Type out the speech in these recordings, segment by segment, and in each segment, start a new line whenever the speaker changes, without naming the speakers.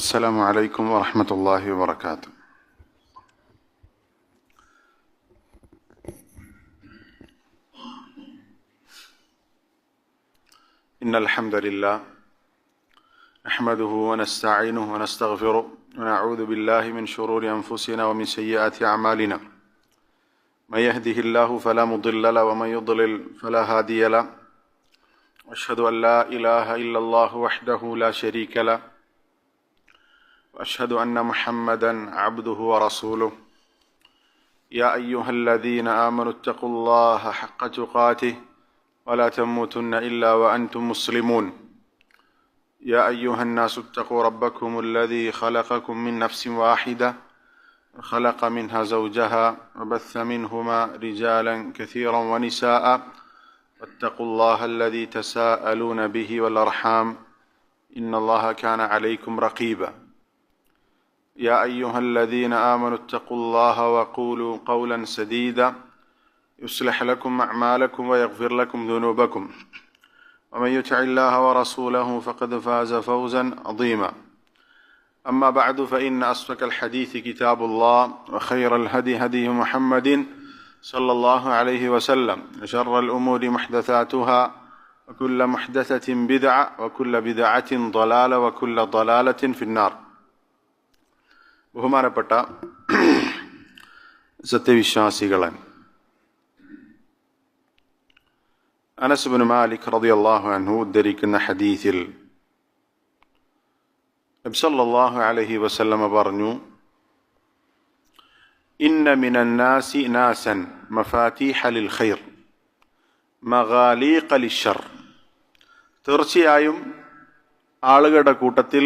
السلام عليكم ورحمة الله وبركاته. إن الحمد لله نحمده ونستعينه ونستغفره ونعوذ بالله من شرور أنفسنا ومن سيئات أعمالنا. من يهده الله فلا مضل له ومن يضلل فلا هادي له. وأشهد أن لا إله إلا الله وحده لا شريك له. وأشهد أن محمدا عبده ورسوله. يا أيها الذين آمنوا اتقوا الله حق تقاته ولا تموتن إلا وأنتم مسلمون. يا أيها الناس اتقوا ربكم الذي خلقكم من نفس واحدة وخلق منها زوجها وبث منهما رجالا كثيرا ونساء واتقوا الله الذي تساءلون به والأرحام إن الله كان عليكم رقيبا. يا أيها الذين آمنوا اتقوا الله وقولوا قولا سديدا يصلح لكم أعمالكم ويغفر لكم ذنوبكم ومن يطع الله ورسوله فقد فاز فوزا عظيما. أما بعد فإن أصدق الحديث كتاب الله وخير الهدي هدي محمد صلى الله عليه وسلم وشر الأمور محدثاتها وكل محدثة بدعة وكل بدعة ضلالة وكل ضلالة في النار. ബഹുമാനപ്പെട്ട സത്യവിശ്വാസികളെ, അനസ് ഇബ്നു മാലിക് റളിയല്ലാഹു അൻഹു ഉദ്ധരിക്കുന്ന ഹദീസിൽ നബി സല്ലല്ലാഹു അലൈഹി വസല്ലമ പറഞ്ഞു, ഇന്ന മിനന്നാസി നാസൻ മഫാതീഹ ലിൽ ഖൈർ മഗാലീഖ ലിശ്ശർ. തീർച്ചയായും ആളുകളുടെ കൂട്ടത്തിൽ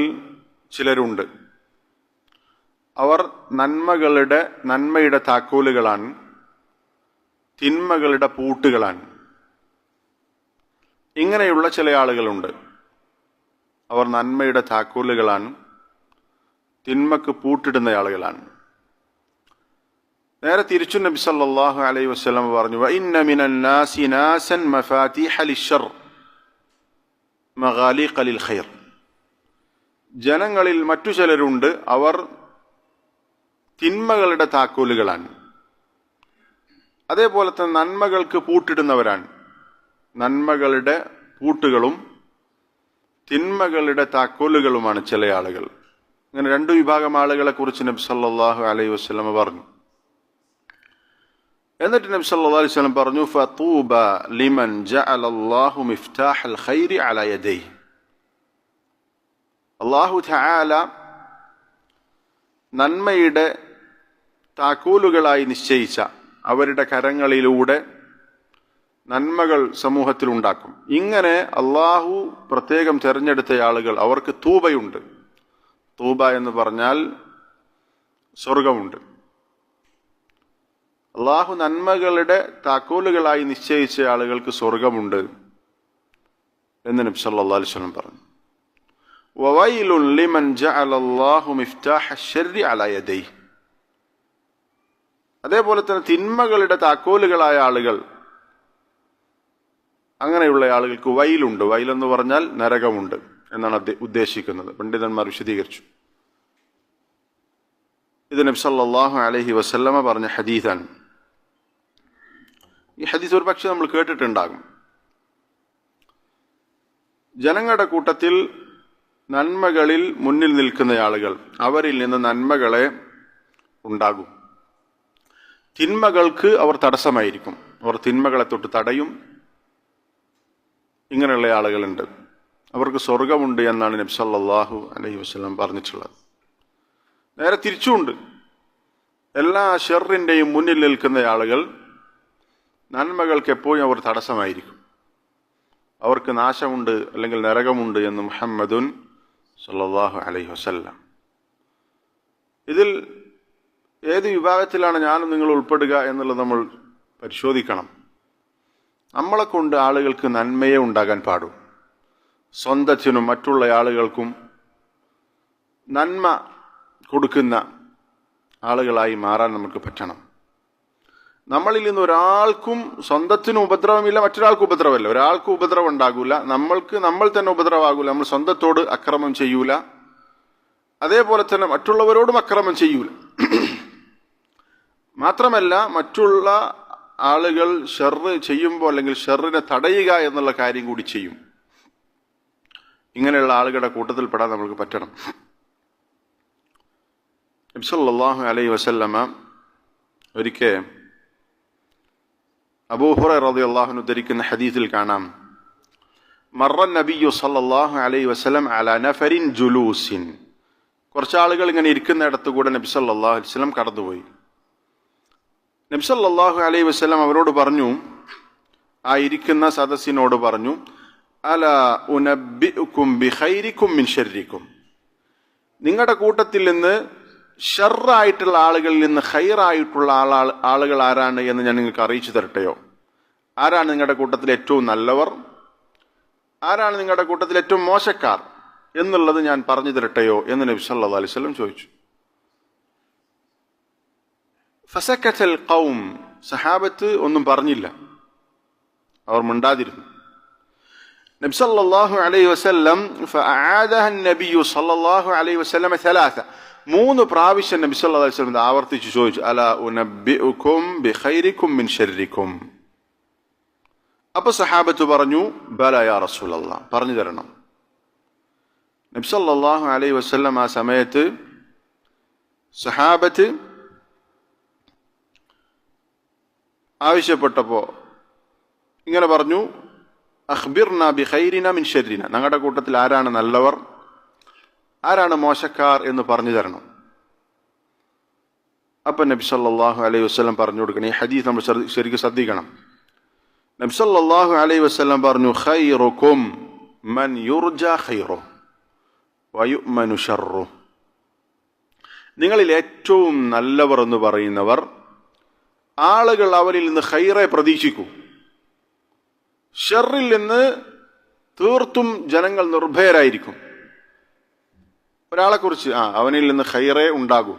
ചിലരുണ്ട്, അവർ നന്മയുടെ താക്കോലുകളാണ്, തിന്മകളുടെ പൂട്ടുകളാണ്. ഇങ്ങനെയുള്ള ചില ആളുകളുണ്ട്, അവർ നന്മയുടെ താക്കോലുകളാണ്, തിന്മക്ക് പൂട്ടിടുന്ന ആളുകളാണ്. നേരെ തിരിച്ചു നബി സല്ലല്ലാഹു അലൈഹി വസല്ലം പറഞ്ഞു, വഇന്ന മിനന്നാസി നാസൻ മഫാതീഹ ലിശ്ശർ മഗാലീഖ ലിൽ ഖൈർ. ജനങ്ങളിൽ മറ്റു ചിലരുണ്ട്, അവർ തിന്മകളുടെ താക്കോലുകളാണ്, അതേപോലെ തന്നെ നന്മകൾക്ക് പൂട്ടിടുന്നവരാണ്. നന്മകളുടെ പൂട്ടുകളും തിന്മകളുടെ താക്കോലുകളുമാണ് ചില ആളുകൾ. ഇങ്ങനെ രണ്ടു വിഭാഗം ആളുകളെ കുറിച്ച് നബി സല്ലല്ലാഹു അലൈഹി വസല്ലം പറഞ്ഞു. എന്നിട്ട് നബി സല്ലല്ലാഹു അലൈഹി വസല്ലം പറഞ്ഞു, ഫതൂബ ലിമൻ ജഅലല്ലാഹു മിഫ്താഹൽ ഖൈരി അലാ യദൈഹി. അല്ലാഹു തആല നന്മയുടെ താക്കോലുകളായി നിശ്ചയിച്ച അവരുടെ കരങ്ങളിലൂടെ നന്മകൾ സമൂഹത്തിൽ ഉണ്ടാക്കും. ഇങ്ങനെ അള്ളാഹു പ്രത്യേകം തിരഞ്ഞെടുത്ത ആളുകൾ, അവർക്ക് തൂബയുണ്ട്. തൂബ എന്ന് പറഞ്ഞാൽ സ്വർഗമുണ്ട്. അള്ളാഹു നന്മകളുടെ താക്കോലുകളായി നിശ്ചയിച്ച ആളുകൾക്ക് സ്വർഗമുണ്ട് എന്ന് നബി സല്ലല്ലാഹു അലൈഹി വസല്ലം പറഞ്ഞു. വവൈലുൻ ലിമൻ ജഅലല്ലാഹു മിഫ്താഹ അശ്ശർരി അലാ യദൈഹി. അതേപോലെ തന്നെ തിന്മകളുടെ താക്കോലുകളായ ആളുകൾ, അങ്ങനെയുള്ള ആളുകൾക്ക് വൈലുണ്ട്. വൈലെന്ന് പറഞ്ഞാൽ നരകമുണ്ട് എന്നാണ് ഉദ്ദേശിക്കുന്നത്. പണ്ഡിതന്മാർ വിശദീകരിച്ചു. ഇത് നബി സല്ലല്ലാഹു അലൈഹി വസല്ലമ പറഞ്ഞ ഹദീസാണ്. ഈ ഹദീസ് ഒരു പക്ഷെ നമ്മൾ കേട്ടിട്ടുണ്ടാകും. ജനങ്ങളുടെ കൂട്ടത്തിൽ നന്മകളിൽ മുന്നിൽ നിൽക്കുന്ന ആളുകൾ, അവരിൽ നിന്ന് നന്മകളെ ഉണ്ടാകും. തിന്മകൾക്ക് അവർ തടസ്സമായിരിക്കും, അവർ തിന്മകളെ തൊട്ട് തടയും. ഇങ്ങനെയുള്ള ആളുകളുണ്ട്, അവർക്ക് സ്വർഗമുണ്ട് എന്നാണ് നബി സല്ലല്ലാഹു അലൈഹി വസല്ലം പറഞ്ഞിട്ടുള്ളത്. നേരെ തിരിച്ചുണ്ട്, എല്ലാ ഷർറിൻ്റെയും മുന്നിൽ നിൽക്കുന്ന ആളുകൾ നന്മകൾക്ക് എപ്പോഴും അവർ തടസ്സമായിരിക്കും. അവർക്ക് നാശമുണ്ട് അല്ലെങ്കിൽ നരകമുണ്ട് എന്ന് മുഹമ്മദുൻ സല്ലല്ലാഹു അലൈഹി വസല്ലം. ഇതിൽ ഏത് വിഭാഗത്തിലാണ് ഞാനും നിങ്ങൾ ഉൾപ്പെടുക എന്നുള്ളത് നമ്മൾ പരിശോധിക്കണം. നമ്മളെ കൊണ്ട് ആളുകൾക്ക് നന്മയെ ഉണ്ടാകാൻ പാടും. സ്വന്തത്തിനും മറ്റുള്ള ആളുകൾക്കും നന്മ കൊടുക്കുന്ന ആളുകളായി മാറാൻ നമുക്ക് പറ്റണം. നമ്മളിൽ നിന്ന് ഒരാൾക്കും സ്വന്തത്തിനും ഉപദ്രവമില്ല, മറ്റൊരാൾക്കും ഉപദ്രവമില്ല. ഒരാൾക്കും ഉപദ്രവം ഉണ്ടാകൂല, നമ്മൾ തന്നെ ഉപദ്രവമാകൂല. നമ്മൾ സ്വന്തത്തോട് അക്രമം ചെയ്യൂല, അതേപോലെ തന്നെ മറ്റുള്ളവരോടും അക്രമം ചെയ്യൂല. മാത്രമല്ല മറ്റുള്ള ആളുകൾ ഷർറ് ചെയ്യുമ്പോൾ അല്ലെങ്കിൽ ഷർറിനെ തടയുക എന്നുള്ള കാര്യം കൂടി ചെയ്യും. ഇങ്ങനെയുള്ള ആളുകളുടെ കൂട്ടത്തിൽപ്പെടാൻ നമുക്ക് പറ്റണം. നബി സല്ലല്ലാഹു അലൈഹി വസല്ലമ ഒരിക്കൽ അബൂ ഹുറൈറ റളിയല്ലാഹു അൻഹു ഉദ്ധരിക്കുന്ന ഹദീസിൽ കാണാം, മർറ നബിയ്യു സല്ലല്ലാഹു അലൈഹി വസല്ലം അലാ നഫരിൻ ജുലൂസിൻ. കുറച്ചാളുകൾ ഇങ്ങനെ ഇരിക്കുന്നിടത്ത് കൂടെ നബി സല്ലല്ലാഹു അലൈഹി വസല്ലം കടന്നുപോയി. നബി സല്ലല്ലാഹു അലൈഹി വസല്ലം അവരോട് പറഞ്ഞു, ആ ഇരിക്കുന്ന സദസ്സിനോട് പറഞ്ഞു, അലാ ഉനബ്ബിഉകും ബിഖൈരികും മിൻ ശർരികും. നിങ്ങളുടെ കൂട്ടത്തിൽ നിന്ന് ഷർറായിട്ടുള്ള ആളുകളിൽ നിന്ന് ഖൈറായിട്ടുള്ള ആളുകൾ ആരാണ് എന്ന് ഞാൻ നിങ്ങൾക്ക് അറിയിച്ചു തരട്ടെയോ? ആരാണ് നിങ്ങളുടെ കൂട്ടത്തിൽ ഏറ്റവും നല്ലവർ, ആരാണ് നിങ്ങളുടെ കൂട്ടത്തിൽ ഏറ്റവും മോശക്കാർ എന്നുള്ളത് ഞാൻ പറഞ്ഞു തരട്ടെയോ എന്ന് നബി സല്ലല്ലാഹു അലൈഹി വസല്ലം ചോദിച്ചു. ഫസക്കത്തൽ ഖൗം, സഹാബത്ത് ഒന്നും പറഞ്ഞില്ല, അവർ മിണ്ടാതിരുന്നു. നബി സല്ലല്ലാഹു അലൈഹി വസല്ലം ഫഅആദഹ നബിയു സല്ലല്ലാഹു അലൈഹി വസല്ലം സലാസ, 3 പ്രാവശ്യം നബി സല്ലല്ലാഹു അലൈഹി വസല്ലം ആവർത്തിച്ചു ചോദിച്ചു, അലാ ഉനബ്ബിഉകും ബിഖൈരികും മിൻ ശർരികും. അപ്പൊ സഹാബത്ത് പറഞ്ഞു, ബല യാ റസൂലല്ലാഹ്, പറഞ്ഞു തരണം. നബി സല്ലല്ലാഹു അലൈഹി വസല്ലം ആ സമയത്ത് സഹാബത്ത് ആവശ്യപ്പെട്ടപ്പോ ഇങ്ങനെ പറഞ്ഞു, അഖ്ബിർന ബിഖൈരിന മിൻ ശർരിന, ഞങ്ങളുടെ കൂട്ടത്തിൽ ആരാണ് നല്ലവർ, ആരാണ് മോശക്കാർ എന്ന് പറഞ്ഞു തരണം. അപ്പൊ നബി സല്ലല്ലാഹു അലൈഹി വസല്ലം പറഞ്ഞു കൊടുക്കണം. ഈ ഹദീസ് നമ്മൾ ശരിക്കും ശ്രദ്ധിക്കണം. നബി സല്ലല്ലാഹു അലൈഹി വസല്ലം പറഞ്ഞു, ഖൈറുകും മൻ യുർജാ ഖൈറുഹു വയുഅ്മനു ശർറുഹു. നിങ്ങളിൽ ഏറ്റവും നല്ലവർ എന്ന് പറയുന്നവർ ആളുകൾ അവരിൽ നിന്ന് ഖൈറെ പ്രതീക്ഷിക്കൂ, ഷർറിൽ നിന്ന് തീർത്തും ജനങ്ങൾ നിർഭയരായിരിക്കും. ഒരാളെക്കുറിച്ച് അവനിൽ നിന്ന് ഖൈറെ ഉണ്ടാകൂ,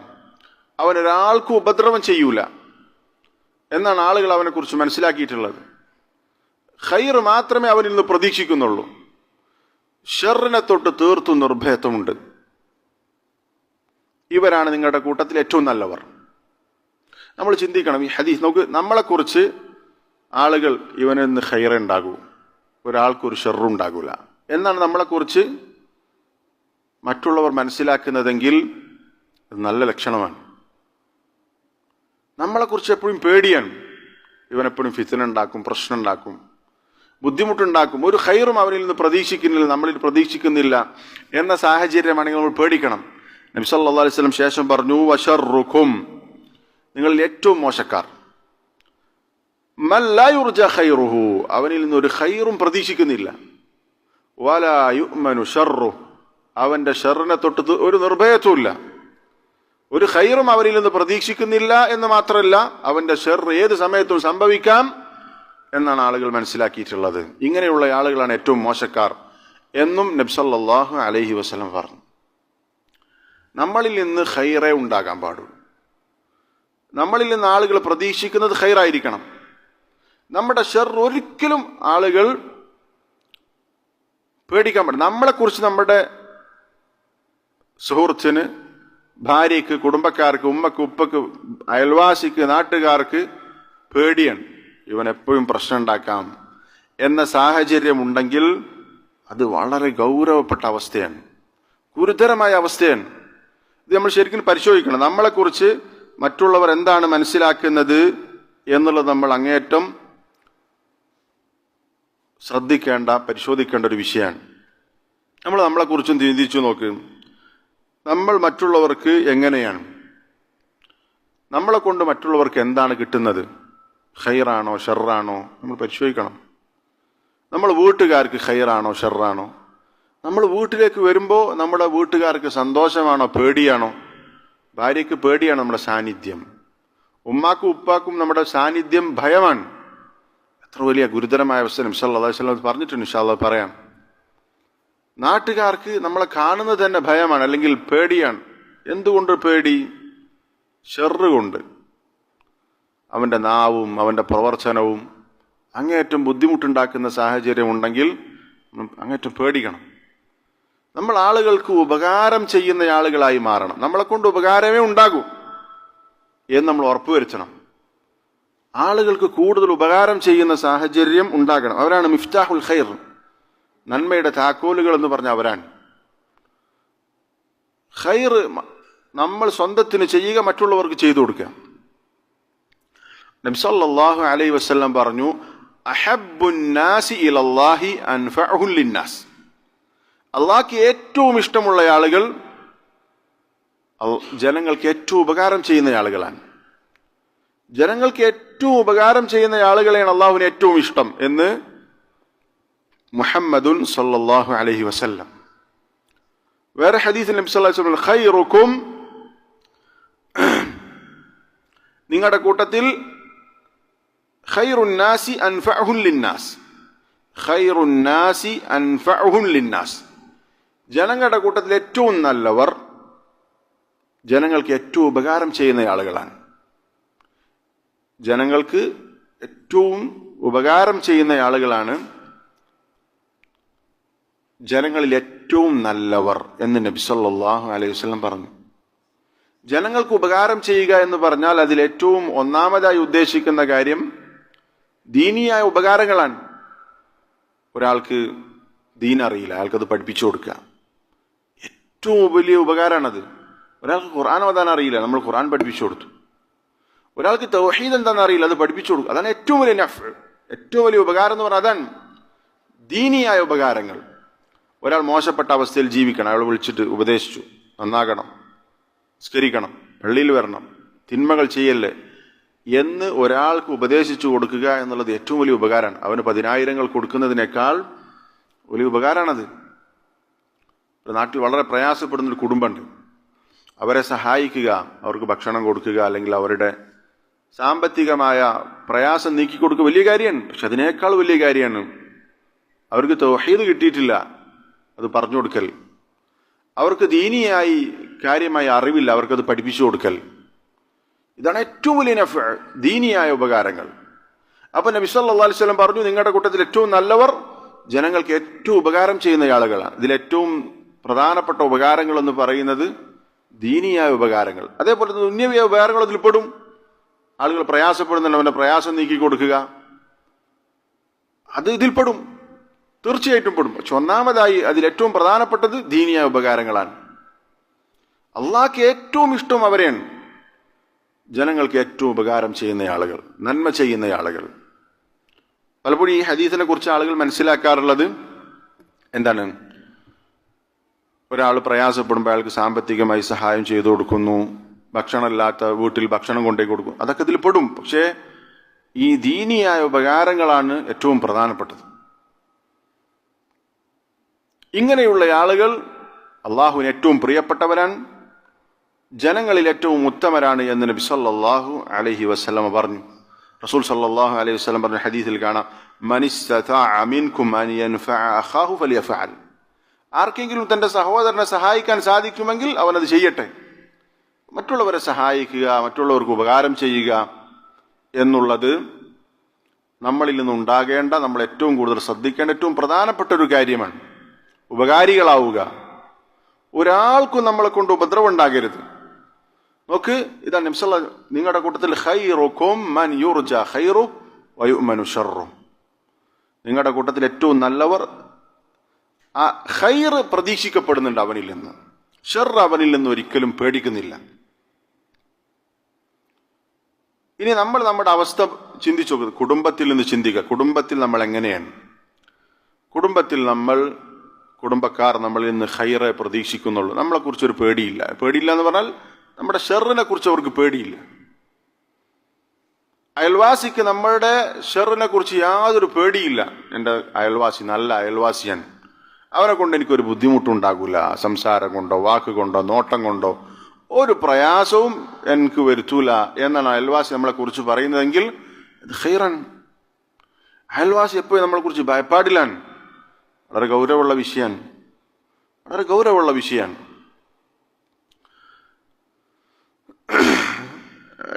അവനൊരാൾക്കും ഉപദ്രവം ചെയ്യൂല എന്നാണ് ആളുകൾ അവനെക്കുറിച്ച് മനസ്സിലാക്കിയിട്ടുള്ളത്. ഖൈർ മാത്രമേ അവനിൽ നിന്ന് പ്രതീക്ഷിക്കുന്നുള്ളൂ, ഷർറിനെ തൊട്ട് തീർത്തും നിർഭയത്വമുണ്ട്. ഇവരാണ് നിങ്ങളുടെ കൂട്ടത്തിൽ ഏറ്റവും നല്ലവർ. നമ്മൾ ചിന്തിക്കണം, ഈ ഹദീസ് നോക്ക്, നമ്മളെക്കുറിച്ച് ആളുകൾ ഇവനിൽ നിന്ന് ഖൈർ ഉണ്ടാകൂ, ഒരാൾക്കൊരു ഷർറും ഉണ്ടാകൂല എന്നാണ് നമ്മളെക്കുറിച്ച് മറ്റുള്ളവർ മനസ്സിലാക്കുന്നതെങ്കിൽ അത് നല്ല ലക്ഷണമാണ്. നമ്മളെക്കുറിച്ച് എപ്പോഴും പേടിയാണ്, ഇവനെപ്പോഴും ഫിത്ന ഉണ്ടാക്കും, പ്രശ്നം ഉണ്ടാക്കും, ബുദ്ധിമുട്ടുണ്ടാക്കും, ഒരു ഖൈറും അവരിൽ നിന്ന് പ്രതീക്ഷിക്കുന്നില്ല, നമ്മളിൽ പ്രതീക്ഷിക്കുന്നില്ല എന്ന സാഹചര്യമാണെങ്കിൽ നമ്മൾ പേടിക്കണം. നബി സല്ലല്ലാഹു അലൈഹി വസല്ലം ശേഷം പറഞ്ഞു, വശർറുകും, നിങ്ങളിൽ ഏറ്റവും മോശക്കാർ, മൻ ലാ യുർജാ ഖൈറുഹു, അവനിൽ നിന്ന് ഒരു ഖൈറും പ്രതീക്ഷിക്കുന്നില്ല, വലാ യുഅ്മനു ശർറുഹു, അവന്റെ ഷർറിനെ തൊട്ട് ഒരു നിർഭയത്വമില്ല, ഒരു ഖൈറും അവരിൽ നിന്ന് പ്രതീക്ഷിക്കുന്നില്ല എന്ന് മാത്രമല്ല അവന്റെ ഷർ ഏത് സമയത്തും സംഭവിക്കാം എന്നാണ് ആളുകൾ മനസ്സിലാക്കിയിട്ടുള്ളത്. ഇങ്ങനെയുള്ള ആളുകളാണ് ഏറ്റവും മോശക്കാർ എന്നും നബി സല്ലല്ലാഹു അലൈഹി വസല്ലം പറഞ്ഞു. നമ്മളിൽ നിന്ന് ഖൈറേ ഉണ്ടാകാൻ പാടുള്ളൂ. നമ്മളിൽ നിന്ന് ആളുകൾ പ്രതീക്ഷിക്കുന്നത് ഖൈറായിരിക്കണം. നമ്മുടെ ഷർ ഒരിക്കലും ആളുകൾ പേടിക്കാൻ പാടില്ല. നമ്മളെക്കുറിച്ച് നമ്മുടെ സുഹൃത്തിന്, ഭാര്യയ്ക്ക്, കുടുംബക്കാർക്ക്, ഉമ്മക്ക്, ഉപ്പക്ക്, അയൽവാസിക്ക്, നാട്ടുകാർക്ക് പേടിയാണ്, ഇവൻ എപ്പോഴും പ്രശ്നം ഉണ്ടാക്കാം എന്ന സാഹചര്യം ഉണ്ടെങ്കിൽ അത് വളരെ ഗൗരവപ്പെട്ട അവസ്ഥയാണ്, ഗുരുതരമായ അവസ്ഥയാണ്. ഇത് നമ്മൾ ശരിക്കും പരിശോധിക്കണം. നമ്മളെക്കുറിച്ച് മറ്റുള്ളവർ എന്താണ് മനസ്സിലാക്കുന്നത് എന്നുള്ളത് നമ്മൾ അങ്ങേയറ്റം ശ്രദ്ധിക്കേണ്ട, പരിശോധിക്കേണ്ട ഒരു വിഷയമാണ്. നമ്മളെക്കുറിച്ചും ചിന്തിച്ചു നോക്ക്. നമ്മൾ മറ്റുള്ളവർക്ക് എങ്ങനെയാണ്, നമ്മളെ കൊണ്ട് മറ്റുള്ളവർക്ക് എന്താണ് കിട്ടുന്നത്, ഖൈറാണോ ഷർറാണോ നമ്മൾ പരിശോധിക്കണം. നമ്മൾ വീട്ടുകാർക്ക് ഖൈറാണോ ഷർറാണോ, നമ്മൾ വീട്ടിലേക്ക് വരുമ്പോൾ നമ്മുടെ വീട്ടുകാർക്ക് സന്തോഷമാണോ പേടിയാണോ? ഭാര്യയ്ക്ക് പേടിയാണ് നമ്മുടെ സാന്നിധ്യം, ഉമ്മാക്കും ഉപ്പാക്കും നമ്മുടെ സാന്നിധ്യം ഭയമാണ്. എത്ര വലിയ ഗുരുതരമായ അവസ്ഥ നബി സല്ലല്ലാഹു അലൈഹി വസല്ലം പറഞ്ഞിട്ടുണ്ട്. ഇൻഷാ അല്ലാഹ് പറയാം. നാട്ടുകാർക്ക് നമ്മളെ കാണുന്നത് തന്നെ ഭയമാണ്, അല്ലെങ്കിൽ പേടിയാണ്. എന്തുകൊണ്ട് പേടി? ഷർറ് കൊണ്ട്. അവൻ്റെ നാവും അവൻ്റെ പ്രവർത്തനവും അങ്ങേയറ്റം ബുദ്ധിമുട്ടുണ്ടാക്കുന്ന സാഹചര്യം ഉണ്ടെങ്കിൽ അങ്ങേറ്റം പേടിക്കണം. നമ്മൾ ആളുകൾക്ക് ഉപകാരം ചെയ്യുന്ന ആളുകളായി മാറണം. നമ്മളെ കൊണ്ട് ഉപകാരമേ ഉണ്ടാകൂ എന്ന് നമ്മൾ ഉറപ്പുവരുത്തണം. ആളുകൾക്ക് കൂടുതൽ ഉപകാരം ചെയ്യുന്ന സാഹചര്യം ഉണ്ടാകണം. അവരാണ് മിഫ്താഹുൽ ഖൈർ, നന്മയുടെ താക്കോലുകൾ എന്ന് പറഞ്ഞ അവരാണ്. ഖൈർ നമ്മൾ സ്വന്തത്തിന് ചെയ്യുക, മറ്റുള്ളവർക്ക് ചെയ്തു കൊടുക്കുക. നബി സല്ലല്ലാഹു അലൈഹി വസല്ലം പറഞ്ഞു, അഹബ്ബുൻ നാസി ഇലല്ലാഹി അൻഫഉഹും ലിന്നാസ്. അള്ളാഹ്ക്ക് ഏറ്റവും ഇഷ്ടമുള്ള ആളുകൾ ജനങ്ങൾക്ക് ഏറ്റവും ഉപകാരം ചെയ്യുന്ന ആളുകളാണ്. ജനങ്ങൾക്ക് ഏറ്റവും ഉപകാരം ചെയ്യുന്ന ആളുകളെയാണ് അള്ളാഹുവിന് ഏറ്റവും ഇഷ്ടം എന്ന് മുഹമ്മദുൻ സല്ലല്ലാഹു അലൈഹി വസല്ലം. വേറെ ഹദീസിൽ നബി സല്ലല്ലാഹു അലൈഹി വസല്ലം, ഖൈറുക്കും, നിങ്ങളുടെ കൂട്ടത്തിൽ ഖൈറുൻ നാസി അൻഫഉഹും ലിന്നാസ്, ഖൈറുൻ നാസി അൻഫഉഹും ലിന്നാസ്. ജനങ്ങളുടെ കൂട്ടത്തിൽ ഏറ്റവും നല്ലവർ ജനങ്ങൾക്ക് ഏറ്റവും ഉപകാരം ചെയ്യുന്ന ആളുകളാണ്. ജനങ്ങൾക്ക് ഏറ്റവും ഉപകാരം ചെയ്യുന്ന ആളുകളാണ് ജനങ്ങളിൽ ഏറ്റവും നല്ലവർ എന്ന് നബി സല്ലല്ലാഹു അലൈഹി വസല്ലം പറഞ്ഞു. ജനങ്ങൾക്ക് ഉപകാരം ചെയ്യുക എന്ന് പറഞ്ഞാൽ അതിൽ ഏറ്റവും ഒന്നാമതായി ഉദ്ദേശിക്കുന്ന കാര്യം ദീനിയായ ഉപകാരങ്ങളാണ്. ഒരാൾക്ക് ദീൻ അറിയില്ല, അയാൾക്കത് പഠിപ്പിച്ചു കൊടുക്കുക, ഏറ്റവും വലിയ ഉപകാരമാണത്. ഒരാൾക്ക് ഖുർആൻ ഓതാൻ അറിയില്ല, നമ്മൾ ഖുർആൻ പഠിപ്പിച്ചു കൊടുത്തു. ഒരാൾക്ക് തൗഹീദ് എന്താണെന്ന് അറിയില്ല, അത് പഠിപ്പിച്ചു കൊടുക്കുക. അതാണ് ഏറ്റവും വലിയ നഫ്, ഏറ്റവും വലിയ ഉപകാരം എന്ന് പറഞ്ഞാൽ അതാണ് ദീനിയായ ഉപകാരങ്ങൾ. ഒരാൾ മോശപ്പെട്ട അവസ്ഥയിൽ ജീവിക്കണം, അയാൾ വിളിച്ചിട്ട് ഉപദേശിച്ചു, നന്നാകണം, നിസ്കരിക്കണം, പള്ളിയിൽ വരണം, തിന്മകൾ ചെയ്യല്ലേ എന്ന് ഒരാൾക്ക് ഉപദേശിച്ചു കൊടുക്കുക എന്നുള്ളത് ഏറ്റവും വലിയ ഉപകാരമാണ്. അവന് 10,000 കൊടുക്കുന്നതിനേക്കാൾ വലിയ ഉപകാരമാണത്. ഒരു നാട്ടിൽ വളരെ പ്രയാസപ്പെടുന്നൊരു കുടുംബമുണ്ട്. അവരെ സഹായിക്കുക, അവർക്ക് ഭക്ഷണം കൊടുക്കുക, അല്ലെങ്കിൽ അവരുടെ സാമ്പത്തികമായ പ്രയാസം നീക്കിക്കൊടുക്കുക വലിയ കാര്യമാണ്. പക്ഷെ അതിനേക്കാൾ വലിയ കാര്യമാണ് അവർക്ക് തൗഹീദ് കിട്ടിയിട്ടില്ല, അത് പറഞ്ഞു കൊടുക്കൽ. അവർക്ക് ദീനിയായി കാര്യമായ അറിവില്ല, അവർക്കത് പഠിപ്പിച്ചു കൊടുക്കൽ. ഇതാണ് ഏറ്റവും വലിയ നഫ്അ, ദീനിയായ ഉപകാരങ്ങൾ. അപ്പൊ നബി സല്ലല്ലാഹു അലൈഹി വസല്ലം പറഞ്ഞു, നിങ്ങളുടെ കൂട്ടത്തിൽ ഏറ്റവും നല്ലവർ ജനങ്ങൾക്ക് ഏറ്റവും ഉപകാരം ചെയ്യുന്ന ആളുകളാണ്. ഇതിലേറ്റവും പ്രധാനപ്പെട്ട ഉപകാരങ്ങൾ എന്ന് പറയുന്നത് ദീനിയായ ഉപകാരങ്ങൾ. അതേപോലെ തന്നെ ദുന്യവിയായ ഉപകാരങ്ങൾ അതിൽ പെടും. ആളുകൾ പ്രയാസപ്പെടുന്നുണ്ട്, അവന്റെ പ്രയാസം നീക്കി കൊടുക്കുക, അത് ഇതിൽപ്പെടും, തീർച്ചയായിട്ടും പെടും. പക്ഷെ ഒന്നാമതായി അതിലേറ്റവും പ്രധാനപ്പെട്ടത് ദീനിയായ ഉപകാരങ്ങളാണ്. അള്ളാഹ്ക്ക് ഏറ്റവും ഇഷ്ടം അവരെയാണ്, ജനങ്ങൾക്ക് ഏറ്റവും ഉപകാരം ചെയ്യുന്ന ആളുകൾ, നന്മ ചെയ്യുന്ന ആളുകൾ. പലപ്പോഴും ഈ ഹദീസിനെ കുറിച്ച് ആളുകൾ മനസ്സിലാക്കാറുള്ളത് എന്താണ്? ഒരാൾ പ്രയാസപ്പെടുമ്പോൾ അയാൾക്ക് സാമ്പത്തികമായി സഹായം ചെയ്തു കൊടുക്കുന്നു, ഭക്ഷണമില്ലാത്ത വീട്ടിൽ ഭക്ഷണം കൊണ്ടുപോയി കൊടുക്കും, അതൊക്കെ ഇതിൽ പെടും. പക്ഷേ ഈ ദീനിയായ ഉപകാരങ്ങളാണ് ഏറ്റവും പ്രധാനപ്പെട്ടത്. ഇങ്ങനെയുള്ള ആളുകൾ അള്ളാഹുവിന് ഏറ്റവും പ്രിയപ്പെട്ടവരാണ്, ജനങ്ങളിൽ ഏറ്റവും ഉത്തമരാണ് എന്ന് നബി സല്ലല്ലാഹു അലൈഹി വസല്ലം പറഞ്ഞു. റസൂൽ സല്ലല്ലാഹു അലൈഹി വസല്ലം പറഞ്ഞ ഹദീസിൽ കാണാം, മനിസ്തതഅ മിൻകും അൻ യൻഫഅ അഖാഹു ഫലിയഫഅൽ. ആർക്കെങ്കിലും തന്റെ സഹോദരനെ സഹായിക്കാൻ സാധിക്കുമെങ്കിൽ അവനത് ചെയ്യട്ടെ. മറ്റുള്ളവരെ സഹായിക്കുക, മറ്റുള്ളവർക്ക് ഉപകാരം ചെയ്യുക എന്നുള്ളത് നമ്മളിൽ നിന്നുണ്ടാകേണ്ട, നമ്മൾ ഏറ്റവും കൂടുതൽ ശ്രദ്ധിക്കേണ്ട ഏറ്റവും പ്രധാനപ്പെട്ട ഒരു കാര്യമാണ്. ഉപകാരികളാവുക. ഒരാൾക്കും നമ്മളെ കൊണ്ട് ഉപദ്രവം ഉണ്ടാകരുത്. നോക്ക്, ഇതാണ് നബി സല്ലല്ലാഹു അലൈഹി വസല്ലം, നിങ്ങളുടെ കൂട്ടത്തിൽ ഖൈറുക്കും മൻ യുർജ ഖൈറു വയുഅ്മനു ശർറു. നിങ്ങളുടെ കൂട്ടത്തിൽ ഏറ്റവും നല്ലവർ ആ ഖൈർ പ്രതീക്ഷിക്കപ്പെടുന്നുണ്ട് അവനിൽ നിന്ന്, ഷർ അവനിൽ നിന്ന് ഒരിക്കലും പേടിക്കുന്നില്ല. ഇനി നമ്മൾ നമ്മുടെ അവസ്ഥ ചിന്തിച്ചു നോക്കുക. കുടുംബത്തിൽ നിന്ന് ചിന്തിക്കുക. കുടുംബത്തിൽ നമ്മൾ എങ്ങനെയാണ്? കുടുംബത്തിൽ കുടുംബക്കാർ നമ്മളിൽ നിന്ന് ഖൈറെ പ്രതീക്ഷിക്കുന്നുള്ളൂ. നമ്മളെക്കുറിച്ചൊരു പേടിയില്ല. പേടിയില്ല എന്ന് പറഞ്ഞാൽ നമ്മുടെ ഷെറിനെ കുറിച്ച് അവർക്ക് പേടിയില്ല. അയൽവാസിക്ക് നമ്മളുടെ ഷെറിനെ കുറിച്ച് യാതൊരു പേടിയില്ല. എൻ്റെ അയൽവാസി നല്ല അയൽവാസിയാണ്, അവനെ കൊണ്ട് എനിക്കൊരു ബുദ്ധിമുട്ടുണ്ടാകില്ല. സംസാരം കൊണ്ടോ വാക്ക് കൊണ്ടോ നോട്ടം കൊണ്ടോ ഒരു പ്രയാസവും എനിക്ക് വരുത്തൂല എന്നാണ് അയൽവാസി നമ്മളെ കുറിച്ച് പറയുന്നതെങ്കിൽ ഇത് ഖൈറാണ്. അയൽവാസി എപ്പോഴും നമ്മളെ കുറിച്ച് ഭയപ്പാടിലാണ്. വളരെ ഗൗരവമുള്ള വിഷയമാണ്, വളരെ ഗൗരവമുള്ള വിഷയമാണ്.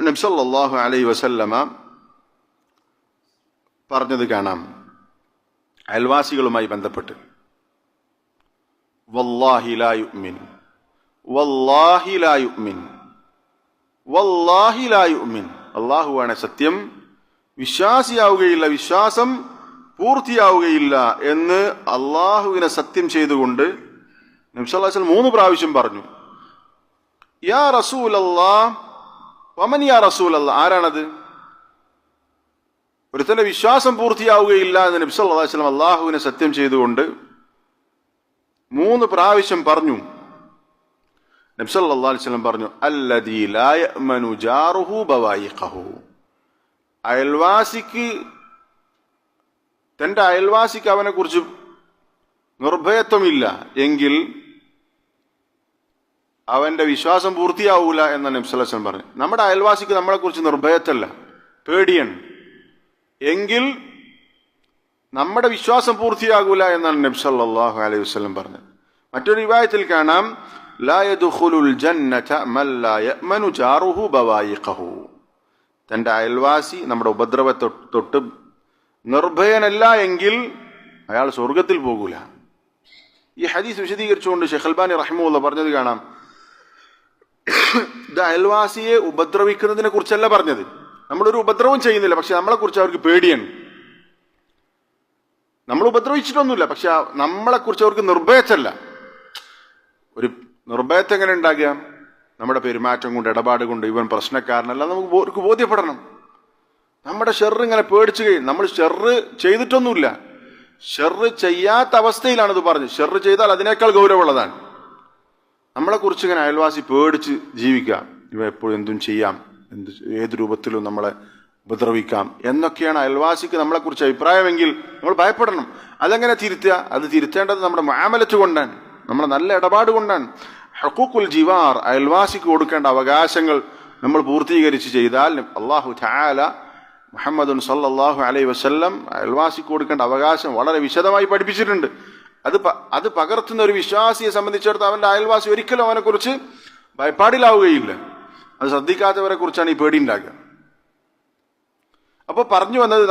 നബി സല്ലല്ലാഹു അലൈഹി വസല്ലമ പറഞ്ഞത് കാണാം അയൽവാസികളുമായി ബന്ധപ്പെട്ട്. വല്ലാഹി ലാ യുഅ്മിൻ, വല്ലാഹി ലാ യുഅ്മിൻ, വല്ലാഹി ലാ യുഅ്മിൻ. അല്ലാഹുവാണ് സത്യം, വിശ്വാസിയാവുകയില്ല, വിശ്വാസം പൂർത്തിയാവുകയില്ല എന്ന് അള്ളാഹുവിനെ സത്യം ചെയ്തുകൊണ്ട് നബി സല്ലല്ലാഹു അലൈഹി വസല്ലം 3 പ്രാവശ്യം പറഞ്ഞു. യാ റസൂലല്ലാഹ് വമൻ യാ റസൂലല്ലാഹ്, ആരാണത്? ഒരുത്തന്റെ വിശ്വാസം പൂർത്തിയാവുകയില്ല എന്ന് നബി സല്ലല്ലാഹു അലൈഹി വസല്ലം അള്ളാഹുവിനെ സത്യം ചെയ്തുകൊണ്ട് 3 പ്രാവശ്യം പറഞ്ഞു. നബി സല്ലല്ലാഹു അലൈഹി വസല്ലം പറഞ്ഞു, അല്ലദീ ലാ യഅ്മനു ജാറുഹു ബവായിഖഹു, തന്റെ അയൽവാസിക്ക് അവനെ കുറിച്ച് നിർഭയത്വമില്ല എങ്കിൽ അവന്റെ വിശ്വാസം പൂർത്തിയാവൂല എന്നാണ് നബി സല്ലല്ലാഹു അലൈഹി വസല്ലം പറഞ്ഞു. നമ്മുടെ അയൽവാസിക്ക് നമ്മളെ കുറിച്ച് നിർഭയത്വമല്ല, പേടിയാണ് എങ്കിൽ നമ്മുടെ വിശ്വാസം പൂർത്തിയാകൂല എന്നാണ് നബി സല്ലല്ലാഹു അലൈഹി വസല്ലം പറഞ്ഞത്. മറ്റൊരു റിവായത്തിൽ കാണാം, ലാ യദ്ഖുലുൽ ജന്നത മൻ ലാ യഅ്മനു ജാറുഹു ബവായിഖഹു, തന്റെ അയൽവാസി നമ്മുടെ ഉപദ്രവത്തെ തൊട്ട് നിർഭയനല്ല എങ്കിൽ അയാൾ സ്വർഗത്തിൽ പോകൂല. ഈ ഹദീസ് വിശദീകരിച്ചുകൊണ്ട് ഷെയ്ഖ് അൽബാനി റഹിമഹുല്ലാഹ് പറഞ്ഞത് കാണാം, ഇത് അയൽവാസിയെ ഉപദ്രവിക്കുന്നതിനെ കുറിച്ചല്ല പറഞ്ഞത്. നമ്മളൊരു ഉപദ്രവം ചെയ്യുന്നില്ല, പക്ഷെ നമ്മളെ കുറിച്ച് അവർക്ക് പേടിയാണ്. നമ്മൾ ഉപദ്രവിച്ചിട്ടൊന്നുമില്ല, പക്ഷെ നമ്മളെ കുറിച്ച് അവർക്ക് നിർഭയത്തല്ല. ഒരു നിർഭയത്തെ എങ്ങനെ ഉണ്ടാകുക? നമ്മുടെ പെരുമാറ്റം കൊണ്ട്, ഇടപാട് കൊണ്ട് ഇവൻ പ്രശ്നക്കാരനല്ല നമുക്ക് ബോധ്യപ്പെടണം. നമ്മുടെ ഷെറ് ഇങ്ങനെ പേടിച്ചു കഴിയും. നമ്മൾ ഷെറ് ചെയ്തിട്ടൊന്നുമില്ല, ഷെറ് ചെയ്യാത്ത അവസ്ഥയിലാണ് ഇത് പറഞ്ഞത്. ഷെറ് ചെയ്താൽ അതിനേക്കാൾ ഗൗരവമുള്ളതാണ്. നമ്മളെക്കുറിച്ച് ഇങ്ങനെ അയൽവാസി പേടിച്ച് ജീവിക്കാം, ഇവ എപ്പോഴും എന്തും ചെയ്യാം, ഏത് രൂപത്തിലും നമ്മളെ ഉപദ്രവിക്കാം എന്നൊക്കെയാണ് അയൽവാസിക്ക് നമ്മളെക്കുറിച്ച് അഭിപ്രായമെങ്കിൽ നമ്മൾ ഭയപ്പെടണം. അതെങ്ങനെ തിരുത്തുക? അത് തിരുത്തേണ്ടത് നമ്മുടെ മുആമലത്ത് കൊണ്ടാണ്, നമ്മുടെ നല്ല ഇടപാട് കൊണ്ടാണ്. ഹഖൂഖുൽ ജിവാർ, അയൽവാസിക്ക് കൊടുക്കേണ്ട അവകാശങ്ങൾ നമ്മൾ പൂർത്തീകരിച്ച് ചെയ്താൽ അല്ലാഹു തആല മുഹമ്മദുൻ സല്ലല്ലാഹു അലൈഹി വസല്ലം അയൽവാസിക്ക് കൊടുക്കേണ്ട അവകാശം വളരെ വിശദമായി പഠിപ്പിച്ചിട്ടുണ്ട്. അത് പകർത്തുന്ന ഒരു വിശ്വാസിയെ സംബന്ധിച്ചിടത്തോളം അവന്റെ അയൽവാസി ഒരിക്കലും അവനെ കുറിച്ച് ഭയപ്പാടിലാവുകയില്ല. അത് ശ്രദ്ധിക്കാത്തവരെ കുറിച്ചാണ് ഈ പേടി ഉണ്ടാക്കുക. അപ്പൊ പറഞ്ഞു വന്നത്,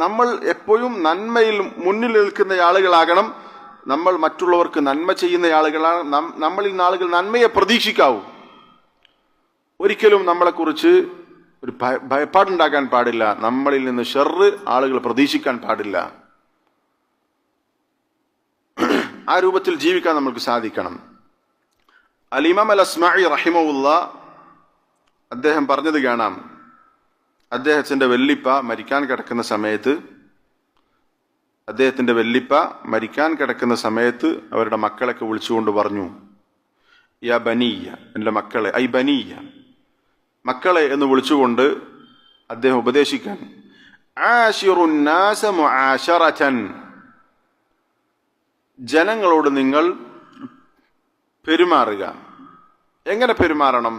നമ്മൾ എപ്പോഴും നന്മയിൽ മുന്നിൽ നിൽക്കുന്ന ആളുകളാകണം. നമ്മൾ മറ്റുള്ളവർക്ക് നന്മ ചെയ്യുന്ന ആളുകളാണ്. നമ്മളിൽ നിന്ന് ആളുകൾ നന്മയെ പ്രതീക്ഷിക്കാവൂ. ഒരിക്കലും നമ്മളെക്കുറിച്ച് ഒരു ഭയപ്പാടുണ്ടാക്കാൻ പാടില്ല. നമ്മളിൽ നിന്ന് ഷർറ് ആളുകൾ പ്രതീക്ഷിക്കാൻ പാടില്ല. ആ രൂപത്തിൽ ജീവിക്കാൻ നമുക്ക് സാധിക്കണം. അൽ ഇമാം അൽ അസ്മാഇ റഹിമഹുല്ലാഹ് അദ്ദേഹം പറഞ്ഞത് കാണാം, അദ്ദേഹത്തിന്റെ വല്ലിപ്പ മരിക്കാൻ കിടക്കുന്ന സമയത്ത് അവരുടെ മക്കളൊക്കെ വിളിച്ചുകൊണ്ട് പറഞ്ഞു, യാ ബനിയ, എൻ്റെ മക്കളെ, ഐ ബനിയ, മക്കളെ എന്ന് വിളിച്ചുകൊണ്ട് അദ്ദേഹം ഉപദേശിക്കാൻ, ആശിറുൻ നാസ മുആശറതൻ, ജനങ്ങളോട് നിങ്ങൾ പെരുമാറുക. എങ്ങനെ പെരുമാറണം?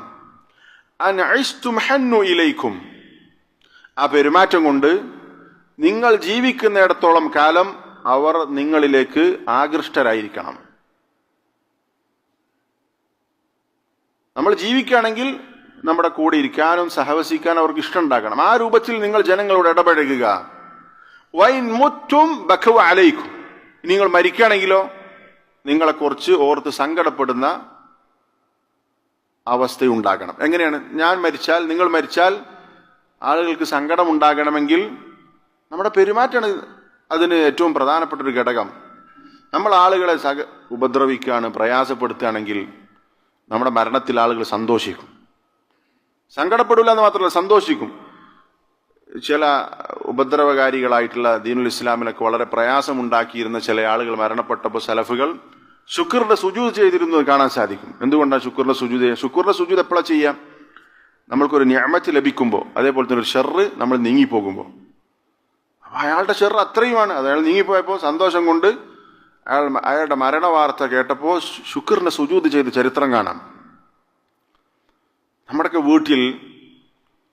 അൻഇസ്തും ഹന്നു ഇലൈക്കും, ആ പെരുമാറ്റം കൊണ്ട് നിങ്ങൾ ജീവിക്കുന്നിടത്തോളം കാലം അവർ നിങ്ങളിലേക്ക് ആകൃഷ്ടരായിരിക്കണം. നമ്മൾ ജീവിക്കുകയാണെങ്കിൽ നമ്മുടെ കൂടെ ഇരിക്കാനും സഹവസിക്കാനും അവർക്ക് ഇഷ്ടമുണ്ടാക്കണം. ആ രൂപത്തിൽ നിങ്ങൾ ജനങ്ങളോട് ഇടപഴകുക. വൈൻ മുറ്റും ബഖവ അലൈക്കും, നിങ്ങൾ മരിക്കുകയാണെങ്കിലോ നിങ്ങളെക്കുറിച്ച് ഓർത്ത് സങ്കടപ്പെടുന്ന അവസ്ഥയുണ്ടാകണം. എങ്ങനെയാണ്? ഞാൻ മരിച്ചാൽ, നിങ്ങൾ മരിച്ചാൽ ആളുകൾക്ക് സങ്കടം ഉണ്ടാകണമെങ്കിൽ നമ്മുടെ പെരുമാറ്റമാണ് അതിന് ഏറ്റവും പ്രധാനപ്പെട്ട ഒരു ഘടകം. നമ്മൾ ആളുകളെ ഉപദ്രവിക്കുകയാണ്, പ്രയാസപ്പെടുത്തുകയാണെങ്കിൽ നമ്മുടെ മരണത്തിൽ ആളുകൾ സന്തോഷിക്കും. സങ്കടപ്പെടില്ല എന്ന് മാത്രമല്ല, സന്തോഷിക്കും. ചില ഉപദ്രവകാരികളായിട്ടുള്ള ദീനുൽ ഇസ്ലാമിനൊക്കെ വളരെ പ്രയാസമുണ്ടാക്കിയിരുന്ന ചില ആളുകൾ മരണപ്പെട്ടപ്പോൾ സലഫുകൾ ശുക്റിന്റെ സുജൂദ് ചെയ്തിരുന്നത് കാണാൻ സാധിക്കും. എന്തുകൊണ്ടാണ് ശുക്റിന്റെ സുജൂദ് എപ്പോഴാണ് ചെയ്യാം? നമ്മൾക്കൊരു നിഅമത്ത് ലഭിക്കുമ്പോൾ, അതേപോലെ തന്നെ ഒരു ഷർറ് നമ്മൾ നീങ്ങിപ്പോകുമ്പോൾ. അപ്പം അയാളുടെ ഷർറ് അത്രയുമാണ്. അത് അയാൾ നീങ്ങിപ്പോയപ്പോൾ സന്തോഷം കൊണ്ട് അയാളുടെ മരണ വാർത്ത കേട്ടപ്പോൾ ശുക്റിന്റെ സുജൂദ് ചെയ്ത് ചരിത്രം കാണാം. നമ്മുടെയൊക്കെ വീട്ടിൽ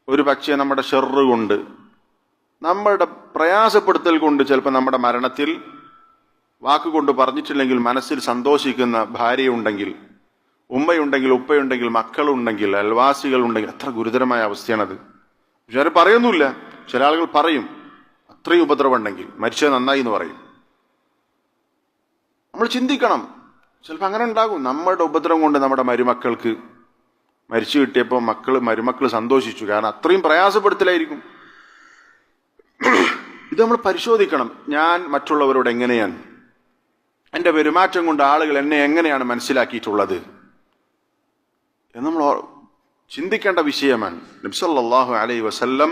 ഒരു പക്ഷേ നമ്മുടെ ഷർറ് കൊണ്ട്, നമ്മളുടെ പ്രയാസപ്പെടുത്തൽ കൊണ്ട് ചിലപ്പോൾ നമ്മുടെ മരണത്തിൽ വാക്കുകൊണ്ട് പറഞ്ഞിട്ടില്ലെങ്കിൽ മനസ്സിൽ സന്തോഷിക്കുന്ന ഭാര്യയുണ്ടെങ്കിൽ, ഉമ്മയുണ്ടെങ്കിൽ, ഉപ്പയുണ്ടെങ്കിൽ, മക്കളുണ്ടെങ്കിൽ, അയൽവാസികളുണ്ടെങ്കിൽ, എത്ര ഗുരുതരമായ അവസ്ഥയാണത്. പക്ഷെ പറയുന്നില്ല. ചില ആളുകൾ പറയും, അത്രയും ഉപദ്രവം ഉണ്ടെങ്കിൽ മരിച്ചത് നന്നായി എന്ന് പറയും. നമ്മൾ ചിന്തിക്കണം, ചിലപ്പോൾ അങ്ങനെ ഉണ്ടാകും. നമ്മുടെ ഉപദ്രവം കൊണ്ട് നമ്മുടെ മരുമക്കൾക്ക് മരിച്ചു കിട്ടിയപ്പോൾ മരുമക്കൾ സന്തോഷിച്ചു. കാരണം അത്രയും പ്രയാസപ്പെടുത്തലായിരിക്കും. ഇത് നമ്മൾ പരിശോധിക്കണം. ഞാൻ മറ്റുള്ളവരോട് എങ്ങനെയാണ്, എൻ്റെ പെരുമാറ്റം കൊണ്ട് ആളുകൾ എന്നെ എങ്ങനെയാണ് മനസ്സിലാക്കിയിട്ടുള്ളത് എന്ന് നമ്മൾ ചിന്തിക്കേണ്ട വിഷയമാണ്. നബി സല്ലല്ലാഹു അലൈഹി വസല്ലം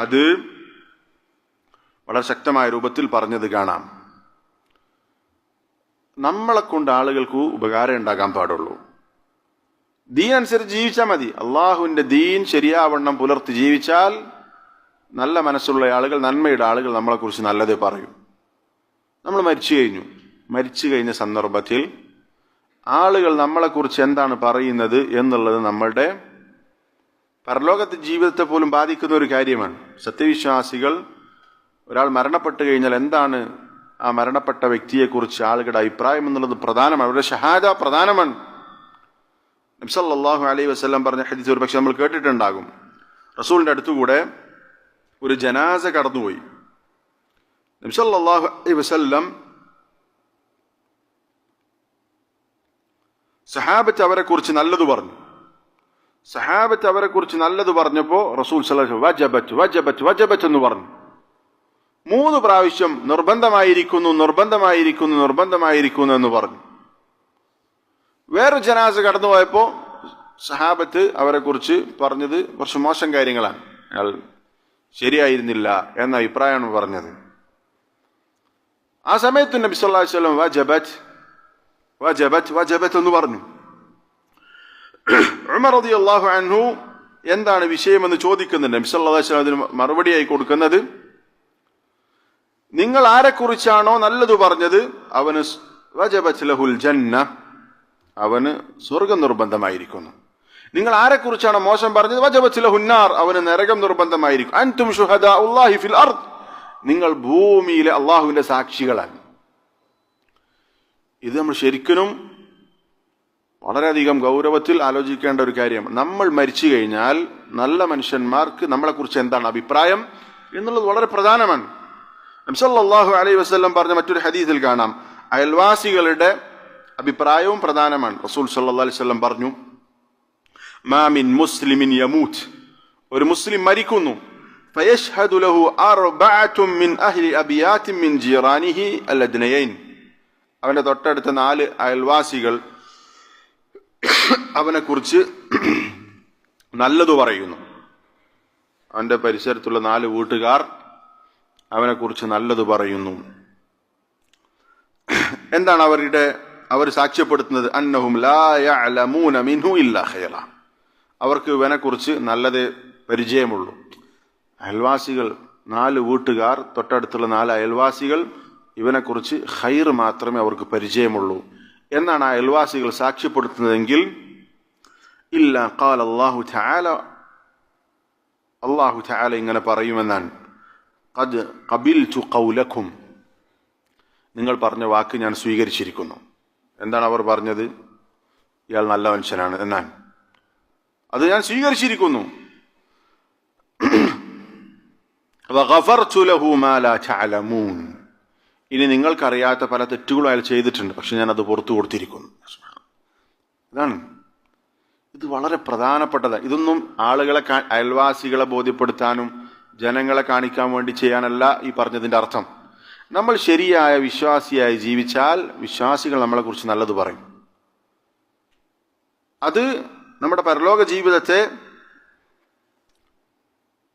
അത് വളരെ ശക്തമായ രൂപത്തിൽ പറഞ്ഞത് കാണാം. നമ്മളെ കൊണ്ട് ആളുകൾക്ക് ഉപകാരം ഉണ്ടാകാൻ പാടുള്ളൂ. ദീൻ അനുസരിച്ച് ജീവിച്ചാൽ മതി. അള്ളാഹുവിൻ്റെ ദീൻ ശരിയാവണ്ണം പുലർത്തി ജീവിച്ചാൽ നല്ല മനസ്സുള്ള ആളുകൾ, നന്മയുടെ ആളുകൾ നമ്മളെക്കുറിച്ച് നല്ലതേ പറയും. നമ്മൾ മരിച്ചു കഴിഞ്ഞ സന്ദർഭത്തിൽ ആളുകൾ നമ്മളെക്കുറിച്ച് എന്താണ് പറയുന്നത് എന്നുള്ളത് നമ്മളുടെ പരലോകത്തെ ജീവിതത്തെ പോലും ബാധിക്കുന്ന ഒരു കാര്യമാണ്. സത്യവിശ്വാസികൾ ഒരാൾ മരണപ്പെട്ടു കഴിഞ്ഞാൽ എന്താണ് ആ മരണപ്പെട്ട വ്യക്തിയെക്കുറിച്ച് ആളുകളുടെ അഭിപ്രായം എന്നുള്ളത് പ്രധാനമാണ്. അവരുടെ ഷഹാദ പ്രധാനമാണ്. നബി സല്ലല്ലാഹു അലൈഹി വസല്ലം പറഞ്ഞ ഹദീസ് ഒരു പക്ഷെ നമ്മൾ കേട്ടിട്ടുണ്ടാകും. റസൂലിന്റെ അടുത്തുകൂടെ ഒരു ജനാസ കടന്നുപോയി. നബി സല്ലല്ലാഹു അലൈഹി വസല്ലം സഹാബത്ത് അവരെക്കുറിച്ച് നല്ലത് പറഞ്ഞു. സഹാബത്ത് അവരെക്കുറിച്ച് നല്ലത് പറഞ്ഞപ്പോൾ റസൂൽ സല്ലല്ലാഹു അലൈഹി വസല്ലം വജബത്ത് വജബത്ത് വജബത്ത് എന്ന് പറഞ്ഞു. 3 പ്രാവശ്യം നിർബന്ധമായിരിക്കുന്നു എന്ന് പറഞ്ഞു. വേറൊരു ജനാസ കടന്നുപോയപ്പോൾ സഹാബത്ത് അവരെക്കുറിച്ച് പറഞ്ഞത് കുറച്ച് മോശം കാര്യങ്ങളാണ്. അയാൾ ശരിയായിരുന്നില്ല എന്ന അഭിപ്രായമാണ് പറഞ്ഞത്. ആ സമയത്ത് നബി സല്ലല്ലാഹു അലൈഹി വസല്ലം വജബത്ത് വജബത്ത് വജബത്ത് എന്ന് പറഞ്ഞു. ഉമർ റളിയല്ലാഹു അൻഹു എന്താണ് വിഷയമെന്ന് ചോദിക്കുന്നുണ്ട്. നബി സല്ലല്ലാഹു അലൈഹി വസല്ലം അതിന് മറുപടിയായി കൊടുക്കുന്നത്, നിങ്ങൾ ആരെക്കുറിച്ചാണോ നല്ലത് പറഞ്ഞത് അവന് വജബത്ത് ലഹുൽ ജന്ന, അവന് സ്വർഗം നിർബന്ധമായിരിക്കുന്നു. നിങ്ങൾ ആരെക്കുറിച്ചാണോ മോശം പറഞ്ഞത് വജബത്ത് ലഹുൻ നാർ, അവന് നരകം നിർബന്ധമായിരിക്കും. അൻതും ശുഹദാഉല്ലാഹി ഫിൽ അർദ്, നിങ്ങൾ ഭൂമിയിലെ അള്ളാഹുവിന്റെ സാക്ഷികളാണ്. ഇത് നമ്മൾ ശരിക്കും വളരെയധികം ഗൗരവത്തിൽ ആലോചിക്കേണ്ട ഒരു കാര്യമാണ്. നമ്മൾ മരിച്ചു കഴിഞ്ഞാൽ നല്ല മനുഷ്യന്മാർക്ക് നമ്മളെക്കുറിച്ച് എന്താണ് അഭിപ്രായം എന്നുള്ളത് വളരെ പ്രധാനമാണ്. നബി സല്ലല്ലാഹു അലൈഹി വസല്ലം പറഞ്ഞ മറ്റൊരു ഹദീസിൽ കാണാം, അയൽവാസികളുടെ അഭിപ്രായവും പ്രധാനമാണ്. റസൂൽ സല്ലല്ലാഹു അലൈഹി വസല്ലം പറഞ്ഞു, മാ മിൻ മുസ്ലിമിൻ യമൂത്ത്, ഒരു മുസ്ലിം മരിക്കുന്നു, ഫയശ്ഹദു ലഹു അർബഅത്തും മിൻ അഹ്ലി അബിയാത്തിൻ മിൻ ജീറാനിഹി അൽഅദ്നയൈൻ, അവന്റെ തൊട്ടടുത്ത 4 അയൽവാസികൾ അവനെക്കുറിച്ച് നല്ലത് പറയുന്നു. അവന്റെ പരിസരത്തുള്ള 4 വീട്ടുകാർ അവനെക്കുറിച്ച് നല്ലത് പറയുന്നു. എന്താണ് അവർ സാക്ഷ്യപ്പെടുത്തുന്നത്? അന്നഹും ലാ യഅലമൂന മിൻഹു ഇല്ലാ ഖൈറ, അവർക്ക് ഇവനെക്കുറിച്ച് നല്ലതേ പരിചയമുള്ളൂ. അയൽവാസികൾ 4 വീട്ടുകാർ, തൊട്ടടുത്തുള്ള 4 അയൽവാസികൾ, ഇവനെക്കുറിച്ച് ഖൈർ മാത്രമേ അവർക്ക് പരിചയമുള്ളൂ എന്നാണ് അയൽവാസികൾ സാക്ഷ്യപ്പെടുത്തുന്നതെങ്കിൽ ഇല്ലാ ഖാല അല്ലാഹു തആല ഇങ്ങനെ പറയുമെന്നാണ്, ഖദ് ഖബിൽതു ഖൗലക്കും, നിങ്ങൾ പറഞ്ഞ വാക്ക് ഞാൻ സ്വീകരിച്ചിരിക്കുന്നു. എന്താണ് അവർ പറഞ്ഞത്? ഇയാൾ നല്ല മനുഷ്യനാണ് എന്നാണ്. അത് ഞാൻ സ്വീകരിച്ചിരിക്കുന്നു. വഗഫർതു ലഹു മാ ലാ തഅലമൂൻ, ഇനി നിങ്ങൾക്കറിയാത്ത പല തെറ്റുകളും അയാൾ ചെയ്തിട്ടുണ്ട്, പക്ഷെ ഞാൻ അത് പുറത്തു കൊടുത്തിരിക്കുന്നു. ഇതാണ്, ഇത് വളരെ പ്രധാനപ്പെട്ടതാണ്. ഇതൊന്നും ആളുകളെ അയൽവാസികളെ ബോധ്യപ്പെടുത്താനും ജനങ്ങളെ കാണിക്കാൻ വേണ്ടി ചെയ്യാനല്ല ഈ പറഞ്ഞതിൻ്റെ അർത്ഥം. നമ്മൾ ശരിയായ വിശ്വാസിയായി ജീവിച്ചാൽ വിശ്വാസികൾ നമ്മളെക്കുറിച്ച് നല്ലത് പറയും. അത് നമ്മുടെ പരലോക ജീവിതത്തെ